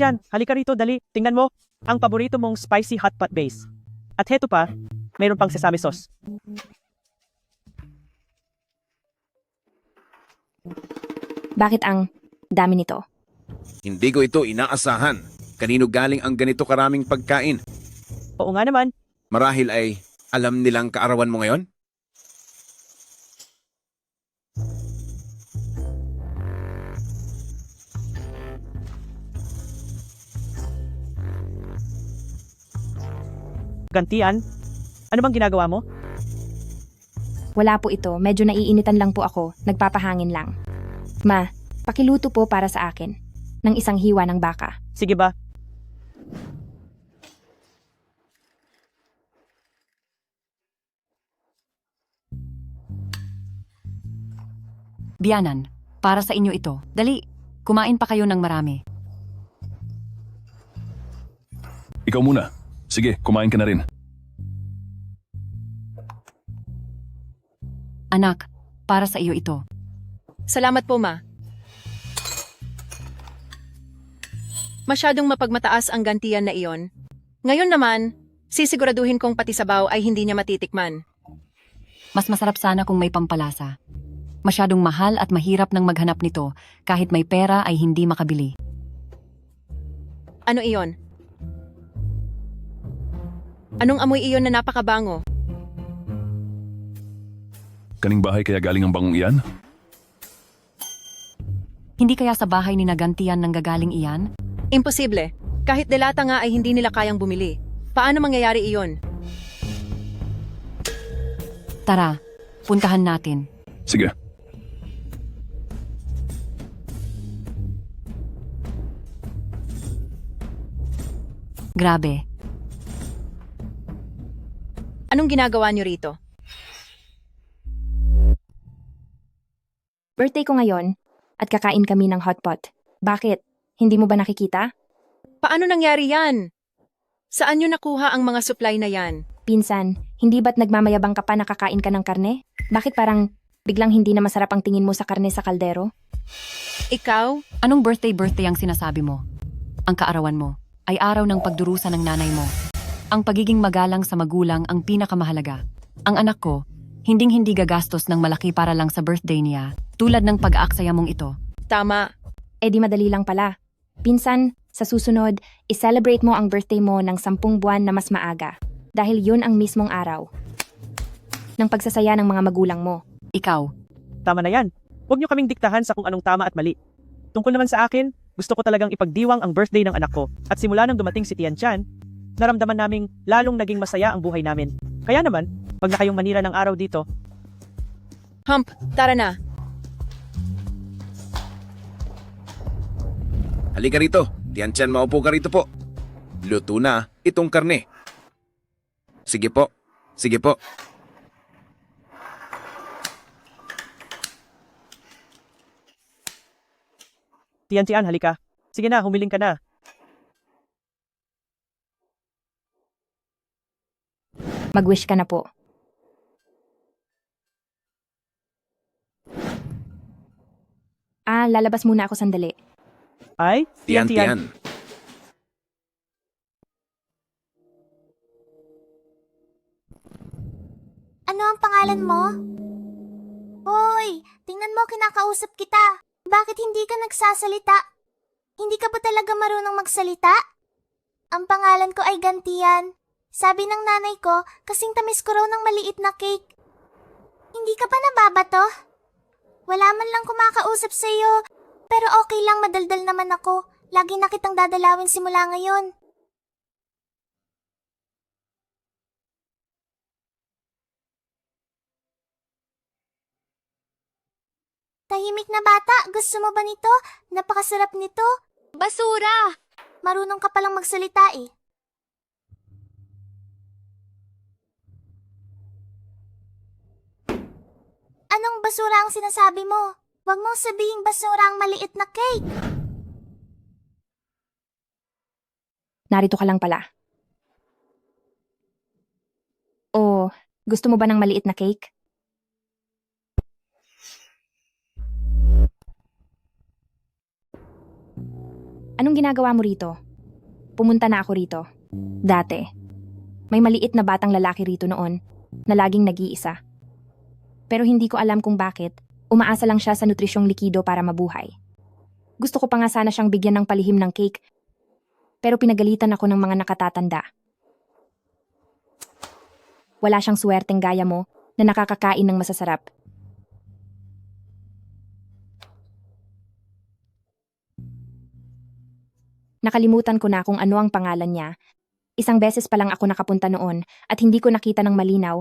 Tian, halika rito, dali. Tingnan mo, ang paborito mong spicy hot pot base. At heto pa, mayroon pang sesame sauce. Bakit ang dami nito? Hindi ko ito inaasahan. Kanino galing ang ganito karaming pagkain? Oo nga naman. Marahil ay alam nilang kaarawan mo ngayon? Gantian, ano bang ginagawa mo? Wala po ito. Medyo naiinitan lang po ako. Nagpapahangin lang. Ma, pakiluto po para sa akin. Ng isang hiwa ng baka. Sige ba? Biyanan, para sa inyo ito. Dali, kumain pa kayo ng marami. Ikaw muna. Sige, kumain ka na rin. Anak, para sa iyo ito. Salamat po, Ma. Masyadong mapagmataas ang gantian na iyon. Ngayon naman, sisiguraduhin kong pati sabaw ay hindi niya matitikman. Mas masarap sana kung may pampalasa. Masyadong mahal at mahirap nang maghanap nito kahit may pera ay hindi makabili. Ano iyon? Anong amoy iyon na napakabango? Kaning bahay kaya galing ang bangong iyan? Hindi kaya sa bahay ni Nagantian nang gagaling iyan? Imposible. Kahit delata nga ay hindi nila kayang bumili. Paano mangyayari iyon? Tara, puntahan natin. Sige. Grabe. Anong ginagawa niyo rito? Birthday ko ngayon at kakain kami ng hotpot. Bakit? Hindi mo ba nakikita? Paano nangyari yan? Saan niyo nakuha ang mga supply na yan? Pinsan, hindi ba't nagmamayabang ka pa nakakain ka ng karne? Bakit parang biglang hindi na masarap ang tingin mo sa karne sa kaldero? Ikaw? Anong birthday ang sinasabi mo? Ang kaarawan mo ay araw ng pagdurusa ng nanay mo. Ang pagiging magalang sa magulang ang pinakamahalaga. Ang anak ko, hinding-hindi gagastos ng malaki para lang sa birthday niya, tulad ng pag-aaksaya mong ito. Tama. Eh di madali lang pala. Pinsan, sa susunod, i-celebrate mo ang birthday mo ng 10 buwan na mas maaga. Dahil yun ang mismong araw ng pagsasaya ng mga magulang mo. Ikaw. Tama na yan. Huwag niyo kaming diktahan sa kung anong tama at mali. Tungkol naman sa akin, gusto ko talagang ipagdiwang ang birthday ng anak ko. At simula nang dumating si Tian Chan, naramdaman naming lalong naging masaya ang buhay namin. Kaya naman, wag na kayong manira ng araw dito. Hump, tara na. Halika rito. Tian-chan, maupo ka rito po. Luto na itong karne. Sige po. Sige po. Tian, halika. Sige na, humiling ka na. Mag-wish ka na po. Lalabas muna ako sandali. Ay, Tian. Ano ang pangalan mo? Hoy, tingnan mo, kinakausap kita. Bakit hindi ka nagsasalita? Hindi ka ba talaga marunong magsalita? Ang pangalan ko ay Gantian. Sabi ng nanay ko, kasing tamis ko raw ng maliit na cake. Hindi ka pa nababato? Wala man lang kumakausap sa'yo. Pero okay lang, madaldal naman ako. Lagi na kitang dadalawin simula ngayon. Tahimik na bata, gusto mo ba nito? Napakasarap nito. Basura! Marunong ka palang magsalita eh. Anong basura ang sinasabi mo? Huwag mong sabihing basura ang maliit na cake. Narito ka lang pala. O, gusto mo ba ng maliit na cake? Anong ginagawa mo rito? Pumunta na ako rito. Dati. May maliit na batang lalaki rito noon na laging nag-iisa. Pero hindi ko alam kung bakit, umaasa lang siya sa nutrisyong likido para mabuhay. Gusto ko pa nga sana siyang bigyan ng palihim ng cake, pero pinagalitan ako ng mga nakatatanda. Wala siyang swerteng gaya mo na nakakakain ng masasarap. Nakalimutan ko na kung ano ang pangalan niya. Isang beses pa lang ako nakapunta noon at hindi ko nakita ng malinaw.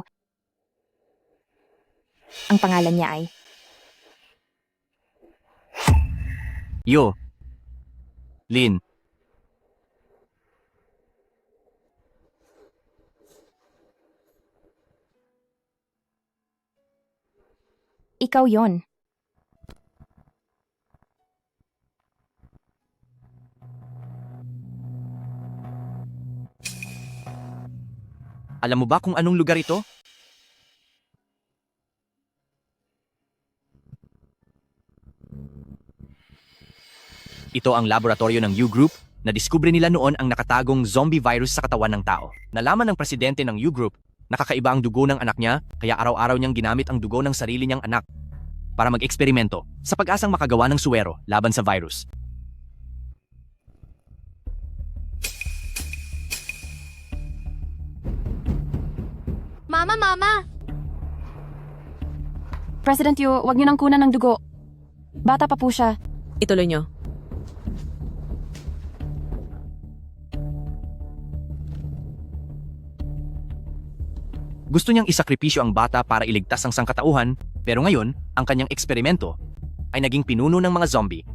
Ang pangalan niya ay... Yo. Lin. Ikaw yon. Alam mo ba kung anong lugar ito? Ito ang laboratorio ng U-Group na diskubre nila noon ang nakatagong zombie virus sa katawan ng tao. Nalaman ng presidente ng U-Group na kakaiba ang dugo ng anak niya, kaya araw-araw niyang ginamit ang dugo ng sarili niyang anak. para mag-eksperimento sa pag-asang makagawa ng suwero laban sa virus. Mama! President Yu, wag niyo nang kunan ng dugo. Bata pa po siya. Ituloy nyo. Gusto niyang isakripisyo ang bata para iligtas ang sangkatauhan, pero ngayon, ang kanyang eksperimento ay naging pinuno ng mga zombie.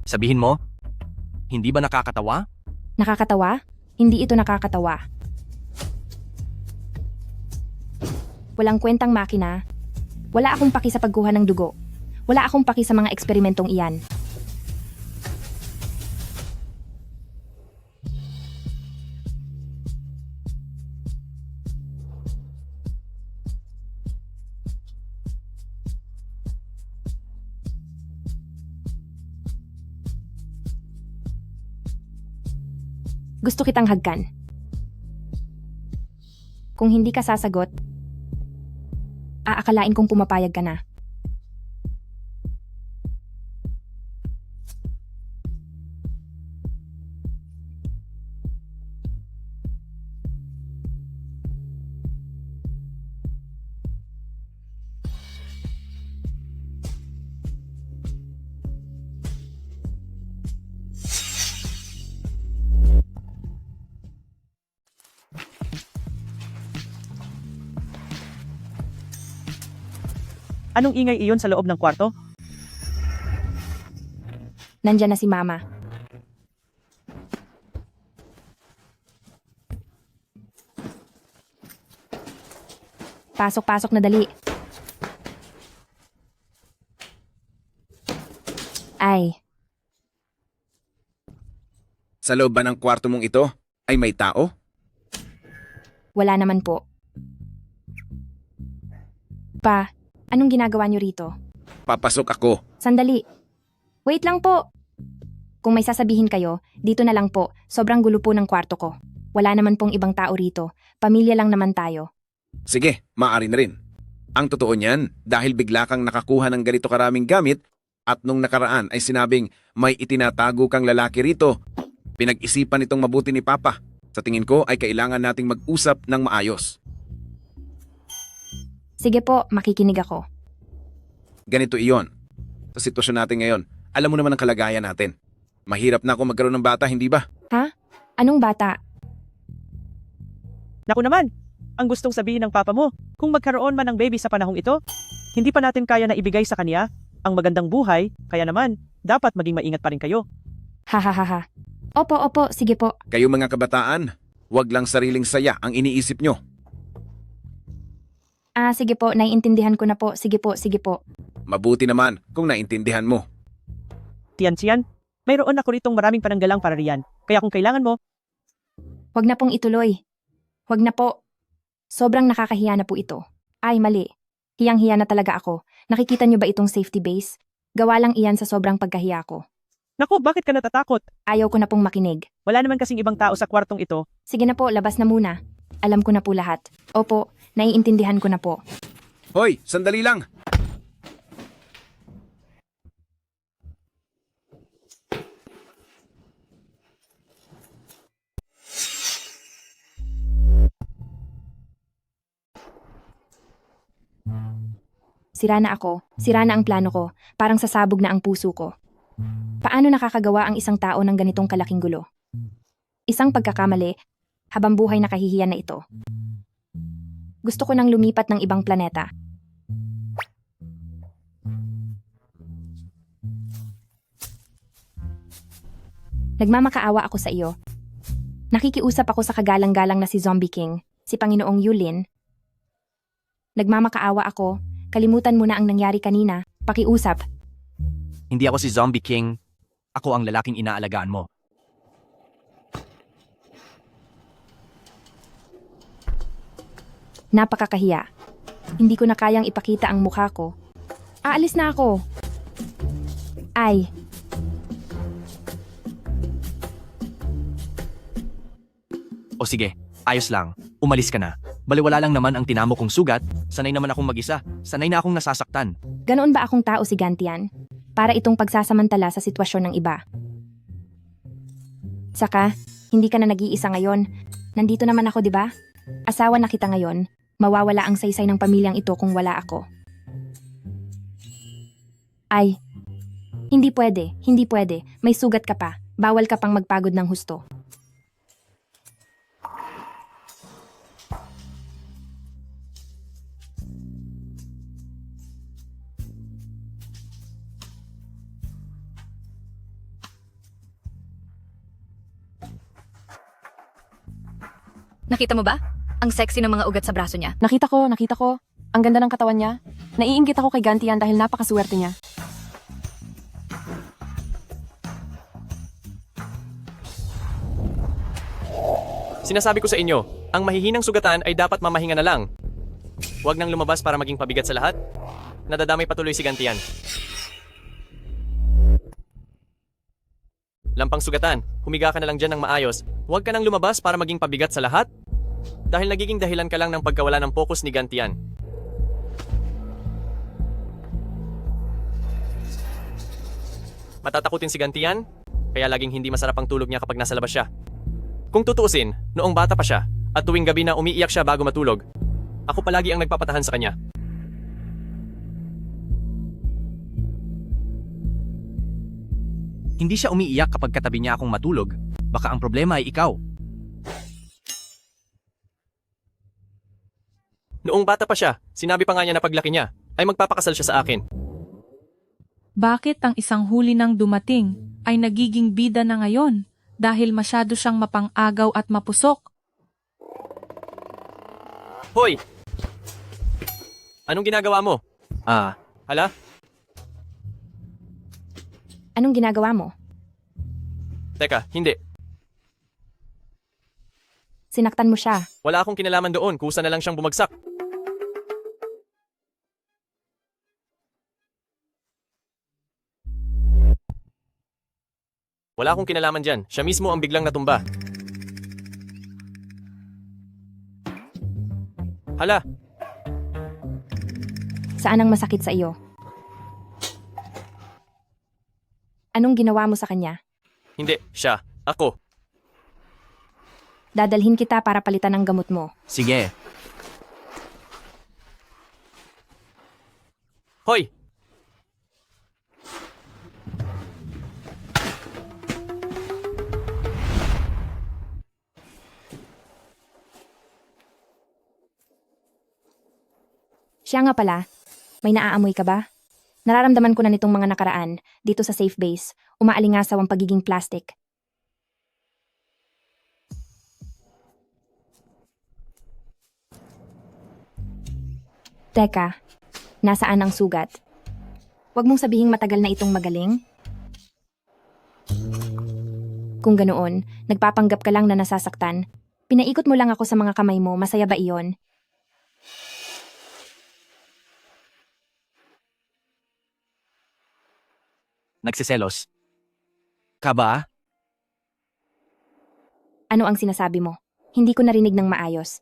Sabihin mo, hindi ba nakakatawa? Nakakatawa? Hindi ito nakakatawa. Walang kwentang makina. Wala akong paki sa pagkuha ng dugo. Wala akong paki sa mga eksperimentong iyan. Gusto kitang hagkan. Kung hindi ka sasagot, aakalain kong pumapayag ka na. Anong ingay iyon sa loob ng kwarto? Nandyan na si Mama. Pasok na dali. Ay, Sa loob ba ng kwarto mong ito ay may tao? wala naman po. Pa, anong ginagawa niyo rito? Papasok ako. Sandali. Wait lang po. Kung may sasabihin kayo, dito na lang po. Sobrang gulo po ng kwarto ko. Wala naman pong ibang tao rito. Pamilya lang naman tayo. Sige, maaari na rin. Ang totoo niyan, dahil bigla kang nakakuha ng ganito karaming gamit at nung nakaraan ay sinabing may itinatago kang lalaki rito, pinag-isipan itong mabuti ni Papa. Sa tingin ko ay kailangan nating mag-usap ng maayos. Sige po, makikinig ako. Ganito iyon. Sa sitwasyon natin ngayon, alam mo naman ang kalagayan natin. Mahirap na ako magkaroon ng bata, hindi ba? Ha? Anong bata? Naku naman, ang gustong sabihin ng papa mo, kung magkaroon man ng baby sa panahong ito, hindi pa natin kaya na ibigay sa kanya ang magandang buhay, kaya naman, dapat maging maingat pa rin kayo. Ha. Opo, sige po. Kayo mga kabataan, wag lang sariling saya ang iniisip nyo. Sige po, naiintindihan ko na po. Sige po. Mabuti naman kung naintindihan mo. Tiyan, mayroon ako ritong maraming pananggalang para riyan, kaya kung kailangan mo, Huwag na pong ituloy. Huwag na po. Sobrang nakakahiya na po ito. Ay, mali. Hiyang-hiya na talaga ako. Nakikita niyo ba itong safety base? Gawa lang iyan sa sobrang pagkahiya ko. naku, bakit ka natatakot? Ayaw ko na pong makinig. Wala naman kasing ibang tao sa kwartong ito. Sige na po, labas na muna. Alam ko na po lahat. Opo, naiintindihan ko na po. Hoy, sandali lang! Sira na ako. Sira na ang plano ko. Parang sasabog na ang puso ko. Paano nakakagawa ang isang tao ng ganitong kalaking gulo? Isang pagkakamali, habang buhay nakahihiyan na ito. Gusto ko nang lumipat ng ibang planeta. Nagmamakaawa ako sa iyo. Nakikiusap ako sa kagalang-galang na si Zombie King, si Panginoong Yulin. Nagmamakaawa ako. Kalimutan mo na ang nangyari kanina. Pakiusap. Hindi ako si Zombie King. Ako ang lalaking inaalagaan mo. Napakakahiya. Hindi ko na kayang ipakita ang mukha ko. Aalis na ako. Ay. O sige, ayos lang. Umalis ka na. Baliwala lang naman ang tinamo kong sugat, sanay naman akong mag-isa, sanay na akong nasasaktan. Ganoon ba akong tao si Gantian? Para itong pagsasamantala sa sitwasyon ng iba. Saka, hindi ka na nag-iisa ngayon. Nandito naman ako, di ba? Asawa na kita ngayon. Mawawala ang saysay ng pamilyang ito kung wala ako. Ay, hindi pwede, hindi pwede. May sugat ka pa. Bawal ka pang magpagod ng husto. Nakita mo ba? Ang sexy ng mga ugat sa braso niya. Nakita ko. Ang ganda ng katawan niya. Naiinggit ako kay Gantian dahil napakaswerte niya. Sinasabi ko sa inyo, ang mahihinang sugatan ay dapat mamahinga na lang. Huwag nang lumabas para maging pabigat sa lahat. Nadadamay patuloy si Gantian. Lampang sugatan, humiga ka na lang dyan ng maayos. Huwag ka nang lumabas para maging pabigat sa lahat. Dahil nagiging dahilan ka lang ng pagkawala ng focus ni Gantian. Matatakutin si Gantian, kaya laging hindi masarap ang tulog niya kapag nasa labas siya. Kung tutuusin, noong bata pa siya, at tuwing gabi na umiiyak siya bago matulog, ako palagi ang nagpapatahan sa kanya. Hindi siya umiiyak kapag katabi niya akong matulog. Baka ang problema ay ikaw. Noong bata pa siya, sinabi pa nga niya na paglaki niya, ay magpapakasal siya sa akin. Bakit ang isang huli nang dumating ay nagiging bida na ngayon dahil masyado siyang mapang-agaw at mapusok? Hoy! Anong ginagawa mo? Hala? Anong ginagawa mo? Teka, hindi. Sinaktan mo siya. Wala akong kinalaman doon, kusa na lang siyang bumagsak. Wala akong kinalaman dyan, siya mismo ang biglang natumba. Hala! Saan ang masakit sa iyo? Anong ginawa mo sa kanya? Hindi, siya. Ako. Dadalhin kita para palitan ang gamot mo. Sige. Hoy! Siya nga pala, may naaamoy ka ba? Nararamdaman ko na nitong mga nakaraan, dito sa safe base, umaalingasaw ang pagiging plastic. Teka, nasaan ang sugat? Huwag mong sabihing matagal na itong magaling. Kung ganoon, nagpapanggap ka lang na nasasaktan. Pinaikot mo lang ako sa mga kamay mo, masaya ba iyon? Nagsiselos. Ka ba? Ano ang sinasabi mo? Hindi ko narinig ng maayos.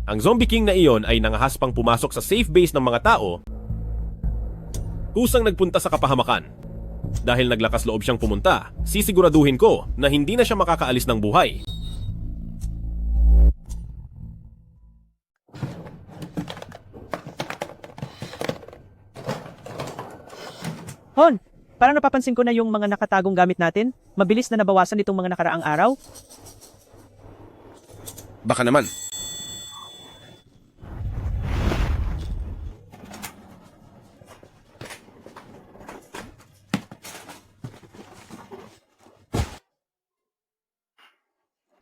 Ang Zombie King na iyon ay nangahaspang pumasok sa safe base ng mga tao, kusang nagpunta sa kapahamakan. Dahil naglakas loob siyang pumunta, sisiguraduhin ko na hindi na siya makakaalis ng buhay. Hon! Parang napapansin ko na yung mga nakatagong gamit natin, mabilis na nabawasan itong mga nakaraang araw. Baka naman.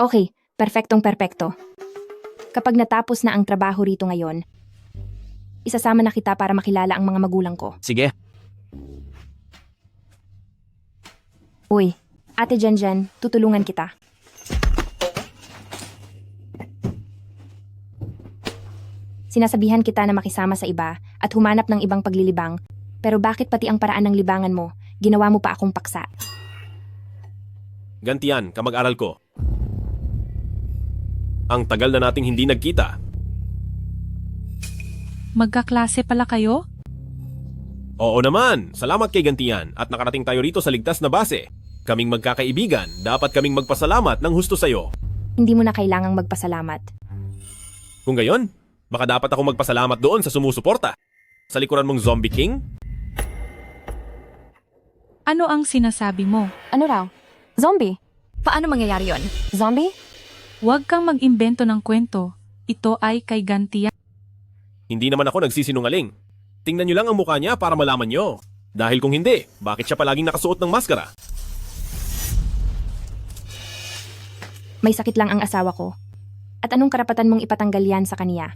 Okay, perpektong-perpekto. Kapag natapos na ang trabaho rito ngayon, isasama na kita para makilala ang mga magulang ko. Sige. Uy, Ate Jenjen, tutulungan kita. Sinasabihan kita na makisama sa iba at humanap ng ibang paglilibang, pero bakit pati ang paraan ng libangan mo, ginawa mo pa akong paksa? Gantian, kamag-aral ko. Ang tagal na nating hindi nagkita. Magkaklase pala kayo? Oo naman, salamat kay Gantian at nakarating tayo rito sa ligtas na base. Kaming magkakaibigan, dapat kaming magpasalamat ng husto sa'yo. Hindi mo na kailangang magpasalamat. Kung gayon, baka dapat ako magpasalamat doon sa sumusuporta. Sa likuran mong Zombie King? Ano ang sinasabi mo? Ano raw? Zombie? Paano mangyayari yon? Zombie? Huwag kang mag-imbento ng kwento. Ito ay kay Gantian. Hindi naman ako nagsisinungaling. Tingnan nyo lang ang mukha niya para malaman nyo. Dahil kung hindi, bakit siya palaging nakasuot ng maskara? May sakit lang ang asawa ko. At anong karapatan mong ipatanggal yan sa kaniya?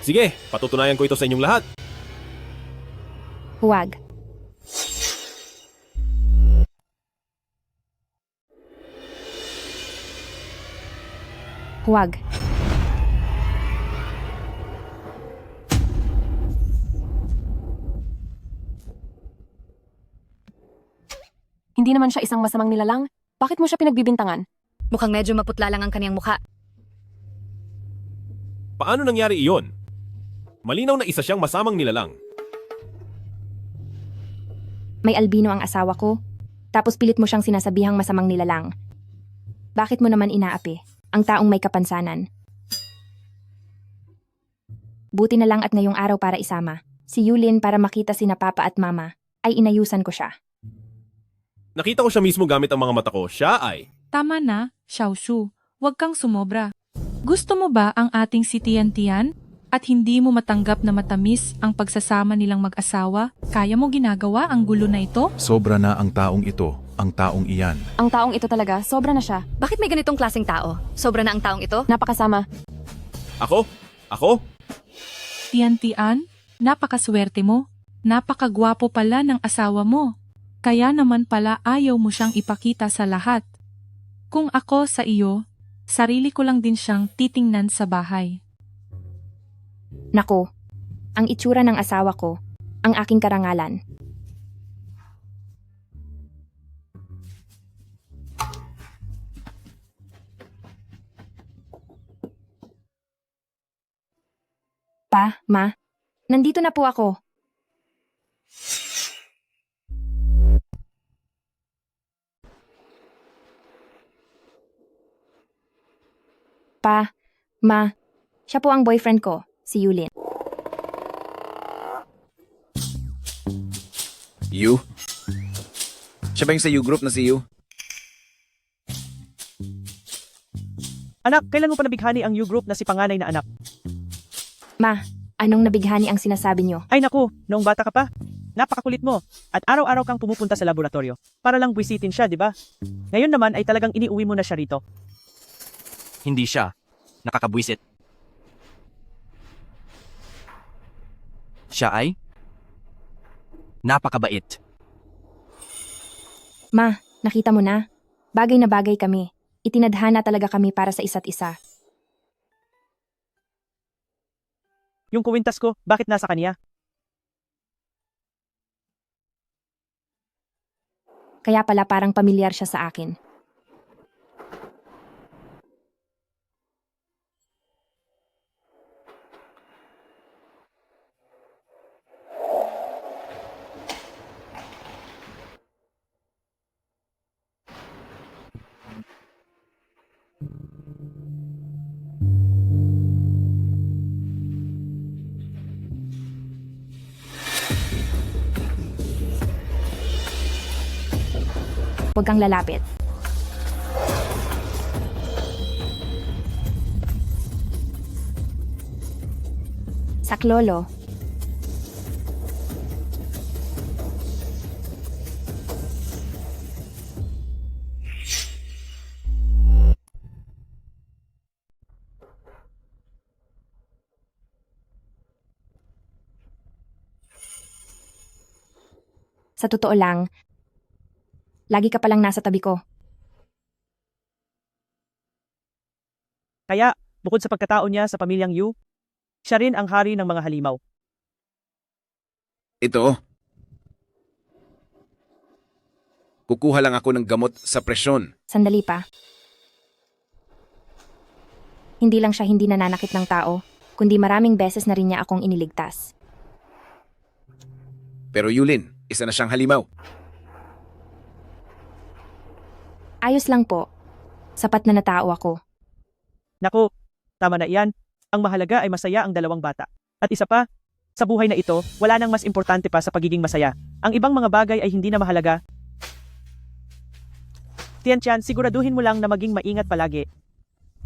Sige, patutunayan ko ito sa inyong lahat. Huwag. Huwag. Hindi naman siya isang masamang nilalang. Bakit mo siya pinagbibintangan? Mukhang medyo maputla lang ang kaniyang mukha. Paano nangyari iyon? Malinaw na isa siyang masamang nilalang. May albino ang asawa ko, tapos pilit mo siyang sinasabihang masamang nilalang. Bakit mo naman inaapi ang taong may kapansanan? Buti na lang at ngayong araw para isama. Si Yulin para makita sina Papa at Mama, ay inayusan ko siya. Nakita ko siya mismo gamit ang mga mata ko. Siya ay... Tama na, Xiaoshu. Huwag kang sumobra. Gusto mo ba ang ating si Tian-Tian? At hindi mo matanggap na matamis ang pagsasama nilang mag-asawa? Kaya mo ginagawa ang gulo na ito? Sobra na ang taong ito, ang taong iyan. Ang taong ito talaga, sobra na siya. Bakit may ganitong klaseng tao? Sobra na ang taong ito? Napakasama. Ako? Ako? Tian-Tian, napakaswerte mo. Napakagwapo pala ng asawa mo. Kaya naman pala ayaw mo siyang ipakita sa lahat. Kung ako sa iyo, sarili ko lang din siyang titingnan sa bahay. Nako, ang itsura ng asawa ko, ang aking karangalan. Pa, Ma, nandito na po ako. Pa, Ma, siya po ang boyfriend ko, si Yulin. You? Siya ba yung sa U-group na si You? Anak, kailan mo pa nabighani ang U-group na si panganay na anak? Ma, anong nabighani ang sinasabi niyo? Ay naku, noong bata ka pa. Napakakulit mo. At araw-araw kang pumupunta sa laboratorio. Para lang buwisitin siya, di ba? Ngayon naman ay talagang iniuwi mo na siya rito. Hindi siya. Nakakabwisit. Siya ay? Napakabait. Ma, nakita mo na? Bagay na bagay kami. Itinadhana talaga kami para sa isa't isa. Yung kuwintas ko, bakit nasa kanya? Kaya pala parang pamilyar siya sa akin. Huwag kang lalapit. Saklolo. Sa totoo lang, lagi ka palang nasa tabi ko. Kaya, bukod sa pagkatao niya sa pamilyang Yu, siya rin ang hari ng mga halimaw. Ito. Kukuha lang ako ng gamot sa presyon. Sandali pa. Hindi lang siya hindi nananakit ng tao, kundi maraming beses na rin niya akong iniligtas. Pero Yulin, isa na siyang halimaw. Ayos lang po. Sapat na natao ako. Naku, tama na iyan. Ang mahalaga ay masaya ang dalawang bata. At isa pa, sa buhay na ito, wala nang mas importante pa sa pagiging masaya. Ang ibang mga bagay ay hindi na mahalaga. Tian-Tian, siguraduhin mo lang na maging maingat palagi.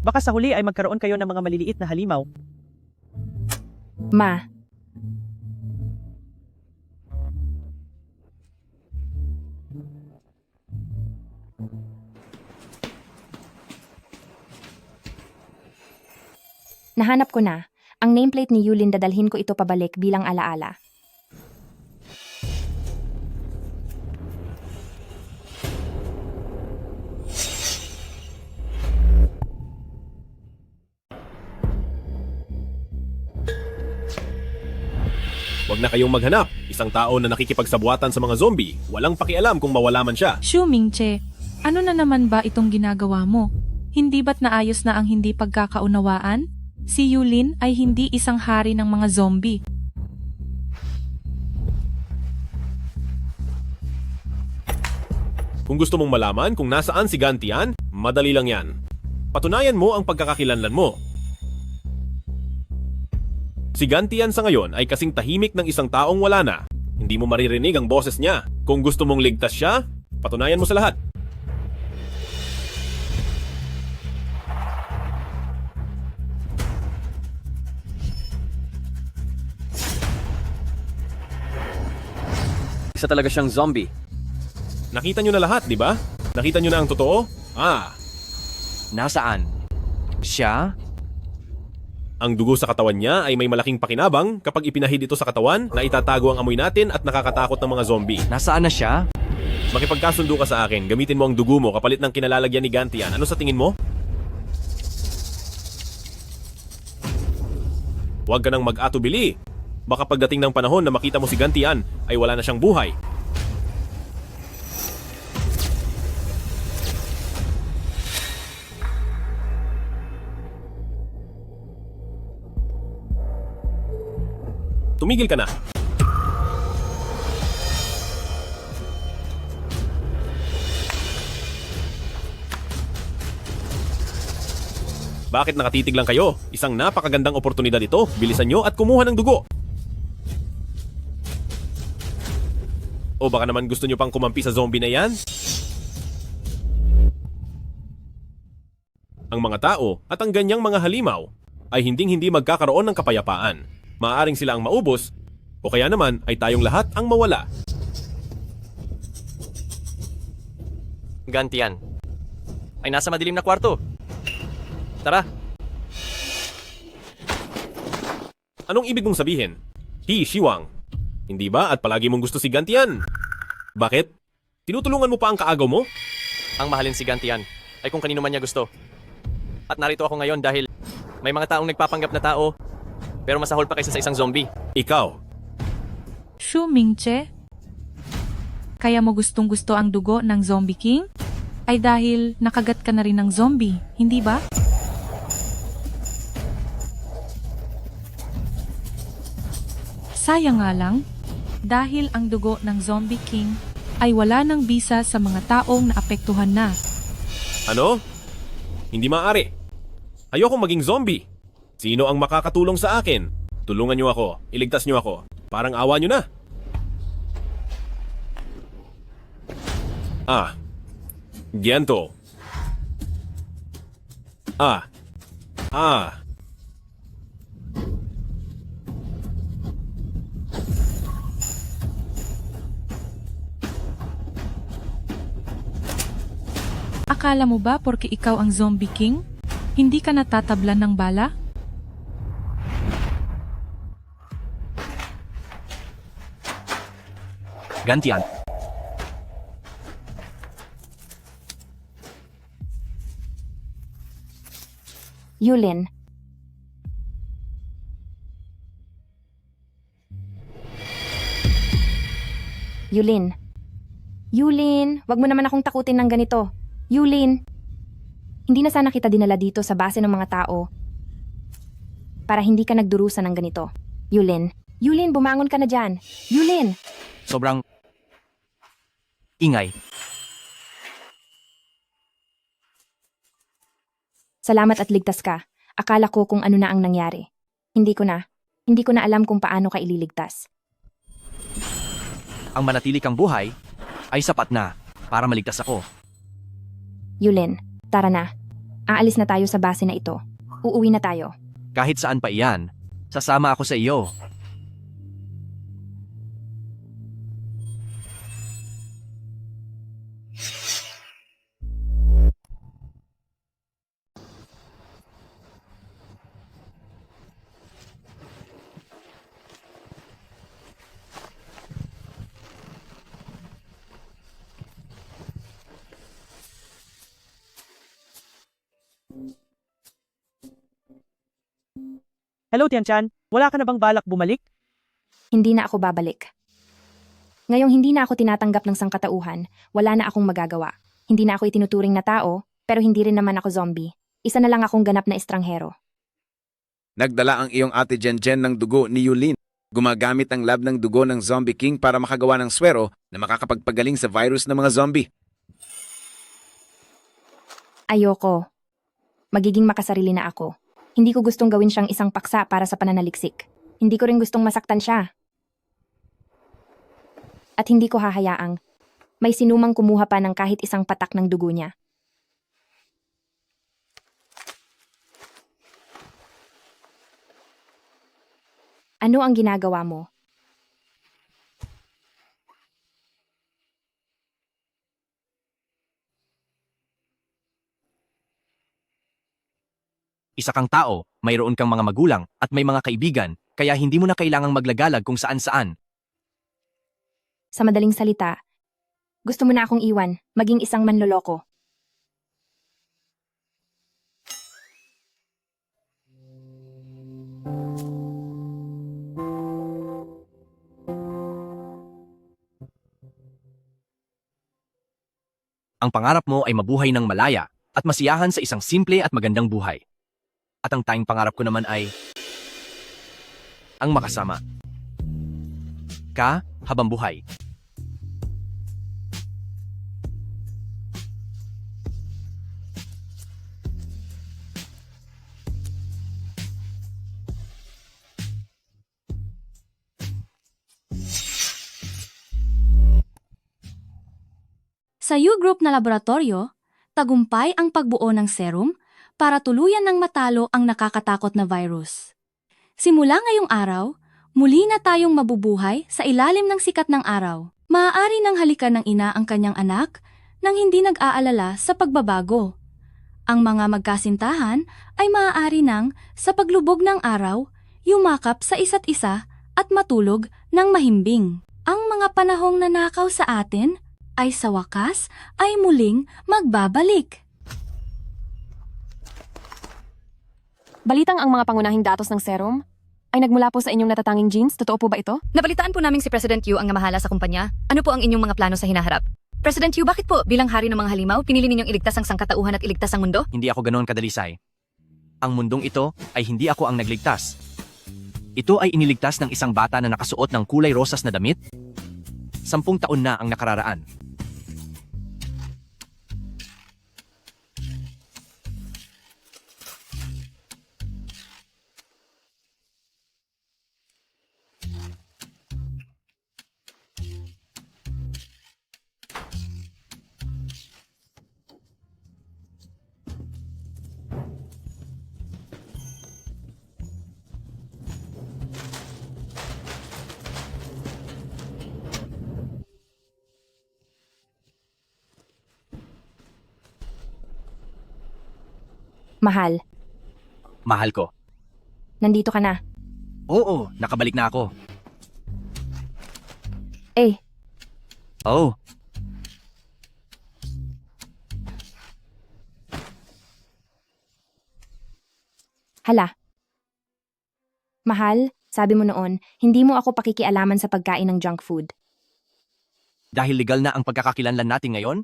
Baka sa huli ay magkaroon kayo ng mga maliliit na halimaw. Ma. Nahanap ko na. Ang nameplate ni Yulin, dadalhin ko ito pabalik bilang alaala. Huwag na kayong maghanap. Isang tao na nakikipagsabuatan sa mga zombie, walang pakialam kung mawala man siya. Shu Mingche, ano na naman ba itong ginagawa mo? Hindi ba't naayos na ang hindi pagkakaunawaan? Si Yulin ay hindi isang hari ng mga zombie. Kung gusto mong malaman kung nasaan si Gantian, madali lang yan. Patunayan mo ang pagkakakilanlan mo. Si Gantian sa ngayon ay kasing tahimik ng isang taong wala na. Hindi mo maririnig ang boses niya. Kung gusto mong ligtas siya, patunayan mo sa lahat. Isa talaga siyang zombie. Nakita nyo na lahat, di ba? Nakita nyo na ang totoo? Nasaan? Siya? Ang dugo sa katawan niya ay may malaking pakinabang kapag ipinahid ito sa katawan na itatago ang amoy natin at nakakatakot ng mga zombie. Nasaan na siya? Makipagkasundo ka sa akin, gamitin mo ang dugo mo kapalit ng kinalalagyan ni Gantian. Ano sa tingin mo? Huwag ka nang mag-atubili. Baka pagdating ng panahon na makita mo si Gantian ay wala na siyang buhay. Tumigil ka na. Bakit nakatitig lang kayo? Isang napakagandang oportunidad ito. Bilisan nyo at kumuha ng dugo. O baka naman gusto nyo pang kumampi sa zombie na yan? Ang mga tao at ang ganyang mga halimaw ay hinding-hindi magkakaroon ng kapayapaan. Maaaring sila ang maubos o kaya naman ay tayong lahat ang mawala. Gantian. Ay nasa madilim na kwarto. Tara. Anong ibig mong sabihin? Shiwang. Hindi ba at palagi mong gusto si Gantian? Bakit? Tinutulungan mo pa ang kaagaw mo? Ang mahalin si Gantian ay kung kanino man niya gusto. At narito ako ngayon dahil may mga taong nagpapanggap na tao pero masahol pa kaysa sa isang zombie. Ikaw. Shu Mingche? Kaya mo gustong-gusto ang dugo ng Zombie King? Ay dahil nakagat ka na rin ng zombie, hindi ba? Sayang nga lang, dahil ang dugo ng Zombie King ay wala ng bisa sa mga taong naapektuhan na. Ano? Hindi maaari. Ayokong maging zombie. Sino ang makakatulong sa akin? Tulungan niyo ako. Iligtas niyo ako. Parang awa niyo na. Gianto. Ah. Ah. Akala mo ba porke ikaw ang Zombie King, hindi ka natatablan ng bala? Gantian. Yulin. Yulin. Yulin, wag mo naman akong takutin ng ganito. Yulin. Hindi na sana kita dinala dito sa base ng mga tao para hindi ka nagdurusa ng ganito. Yulin. Yulin, bumangon ka na dyan. Yulin. Sobrang ingay. Salamat at ligtas ka. Akala ko kung ano na ang nangyari. Hindi ko na alam kung paano ka ililigtas. Ang manatili kang buhay ay sapat na para maligtas ako. Yulin, tara na. Aalis na tayo sa base na ito. Uuwi na tayo. Kahit saan pa iyan, sasama ako sa iyo. Hello, Tian-chan. Wala ka na bang balak bumalik? Hindi na ako babalik. Ngayong hindi na ako tinatanggap ng sangkatauhan, wala na akong magagawa. Hindi na ako itinuturing na tao, pero hindi rin naman ako zombie. Isa na lang akong ganap na estranghero. Nagdala ang iyong ate Jen ng dugo ni Yulin. Gumagamit ang lab ng dugo ng Zombie King para makagawa ng swero na makakapagpagaling sa virus ng mga zombie. Ayoko. Magiging makasarili na ako. Hindi ko gustong gawin siyang isang paksa para sa pananaliksik. Hindi ko rin gustong masaktan siya. At hindi ko hahayaang may sinumang kumuha pa ng kahit isang patak ng dugo niya. Ano ang ginagawa mo? Isa kang tao, mayroon kang mga magulang at may mga kaibigan, kaya hindi mo na kailangang maglagalag kung saan-saan. Sa madaling salita, gusto mo na akong iwan, maging isang manloloko. Ang pangarap mo ay mabuhay ng malaya at masiyahan sa isang simple at magandang buhay. At ang tanging pangarap ko naman ay ang makasama ka habang buhay. Sa U-Group na laboratorio, tagumpay ang pagbuo ng serum para tuluyan ng matalo ang nakakatakot na virus. Simula ngayong araw, muli na tayong mabubuhay sa ilalim ng sikat ng araw. Maaari nang halikan ng ina ang kanyang anak nang hindi nag-aalala sa pagbabago. Ang mga magkasintahan ay maaari nang, sa paglubog ng araw, yumakap sa isa't isa at matulog ng mahimbing. Ang mga panahong nanakaw sa atin ay sa wakas ay muling magbabalik. Balitang ang mga pangunahing datos ng serum ay nagmula po sa inyong natatanging genes. Totoo po ba ito? Nabalitaan po namin si President Yu ang namahala sa kumpanya. Ano po ang inyong mga plano sa hinaharap? President Yu, bakit po bilang hari ng mga halimaw, pinili ninyong iligtas ang sangkatauhan at iligtas ang mundo? Hindi ako ganoon kadalisay. Ang mundong ito ay hindi ako ang nagligtas. Ito ay iniligtas ng isang bata na nakasuot ng kulay rosas na damit. 10 taon na ang nakararaan. Mahal, Mahal ko. nandito ka na. Oo, nakabalik na ako. Eh, Oh, hala. Mahal, sabi mo noon, hindi mo ako pakikialaman sa pagkain ng junk food. dahil legal na ang pagkakakilanlan natin ngayon?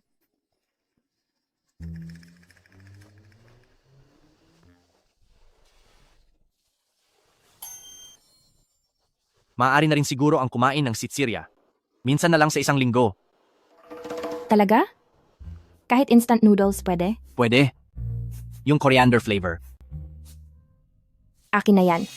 Maaari na rin siguro ang kumain ng sitsirya. Minsan na lang sa isang linggo. Talaga? Kahit instant noodles pwede? Pwede. Yung coriander flavor. Akin na yan.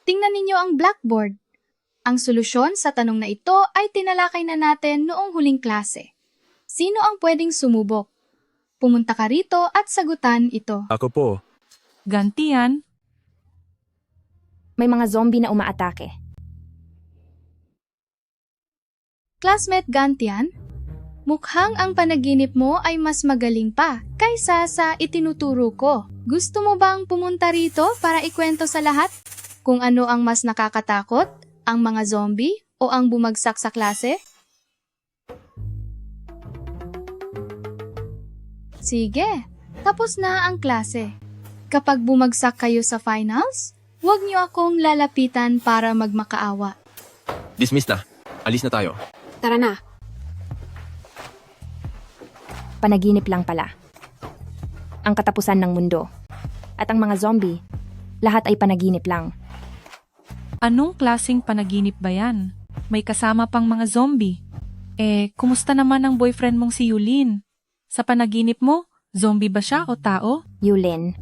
Tingnan ninyo ang blackboard. Ang solusyon sa tanong na ito ay tinalakay na natin noong huling klase. Sino ang pwedeng sumubok? Pumunta ka rito at sagutan ito. Ako po. Gantian, May mga zombie na umaatake. Classmate Gantian, mukhang ang panaginip mo ay mas magaling pa kaysa sa itinuturo ko. Gusto mo bang pumunta rito para ikwento sa lahat kung ano ang mas nakakatakot, ang mga zombie o ang bumagsak sa klase? Sige, tapos na ang klase. Kapag bumagsak kayo sa finals, huwag niyo akong lalapitan para magmakaawa. Dismiss na. Alis na tayo. Tara na. Panaginip lang pala. Ang katapusan ng mundo. At ang mga zombie, lahat ay panaginip lang. anong klasing panaginip ba yan? May kasama pang mga zombie. Kumusta naman ang boyfriend mong si Yulin? Sa panaginip mo, zombie ba siya o tao? Yulin.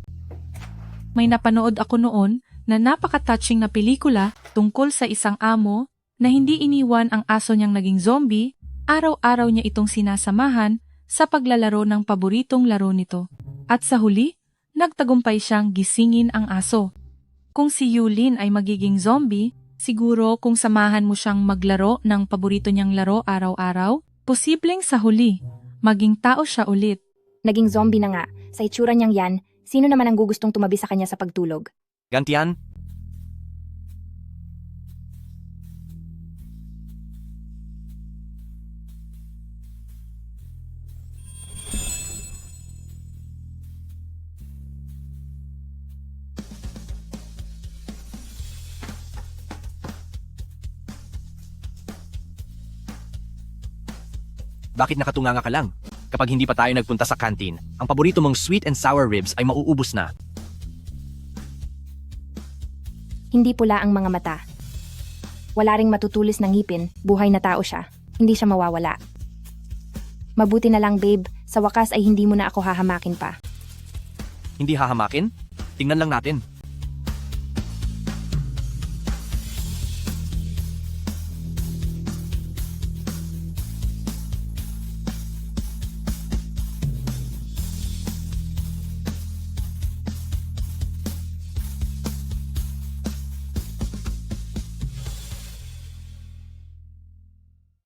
May napanood ako noon na napaka-touching na pelikula tungkol sa isang amo na hindi iniwan ang aso niyang naging zombie, araw-araw niya itong sinasamahan sa paglalaro ng paboritong laro nito. At sa huli, nagtagumpay siyang gisingin ang aso. Kung si Yulin ay magiging zombie, siguro kung samahan mo siyang maglaro ng paborito niyang laro araw-araw, posibleng sa huli, maging tao siya ulit. Naging zombie na nga. Sa itsura niyang yan, sino naman ang gugustong tumabi sa kanya sa pagtulog? Gantian? Bakit nakatunganga ka lang? Kapag hindi pa tayo nagpunta sa canteen, ang paborito mong sweet and sour ribs ay mauubos na. Hindi pula ang mga mata. Wala ring matutulis ng ngipin, buhay na tao siya. Hindi siya mawawala. Mabuti na lang babe, sa wakas ay hindi mo na ako hahamakin pa. Hindi hahamakin? Tingnan lang natin.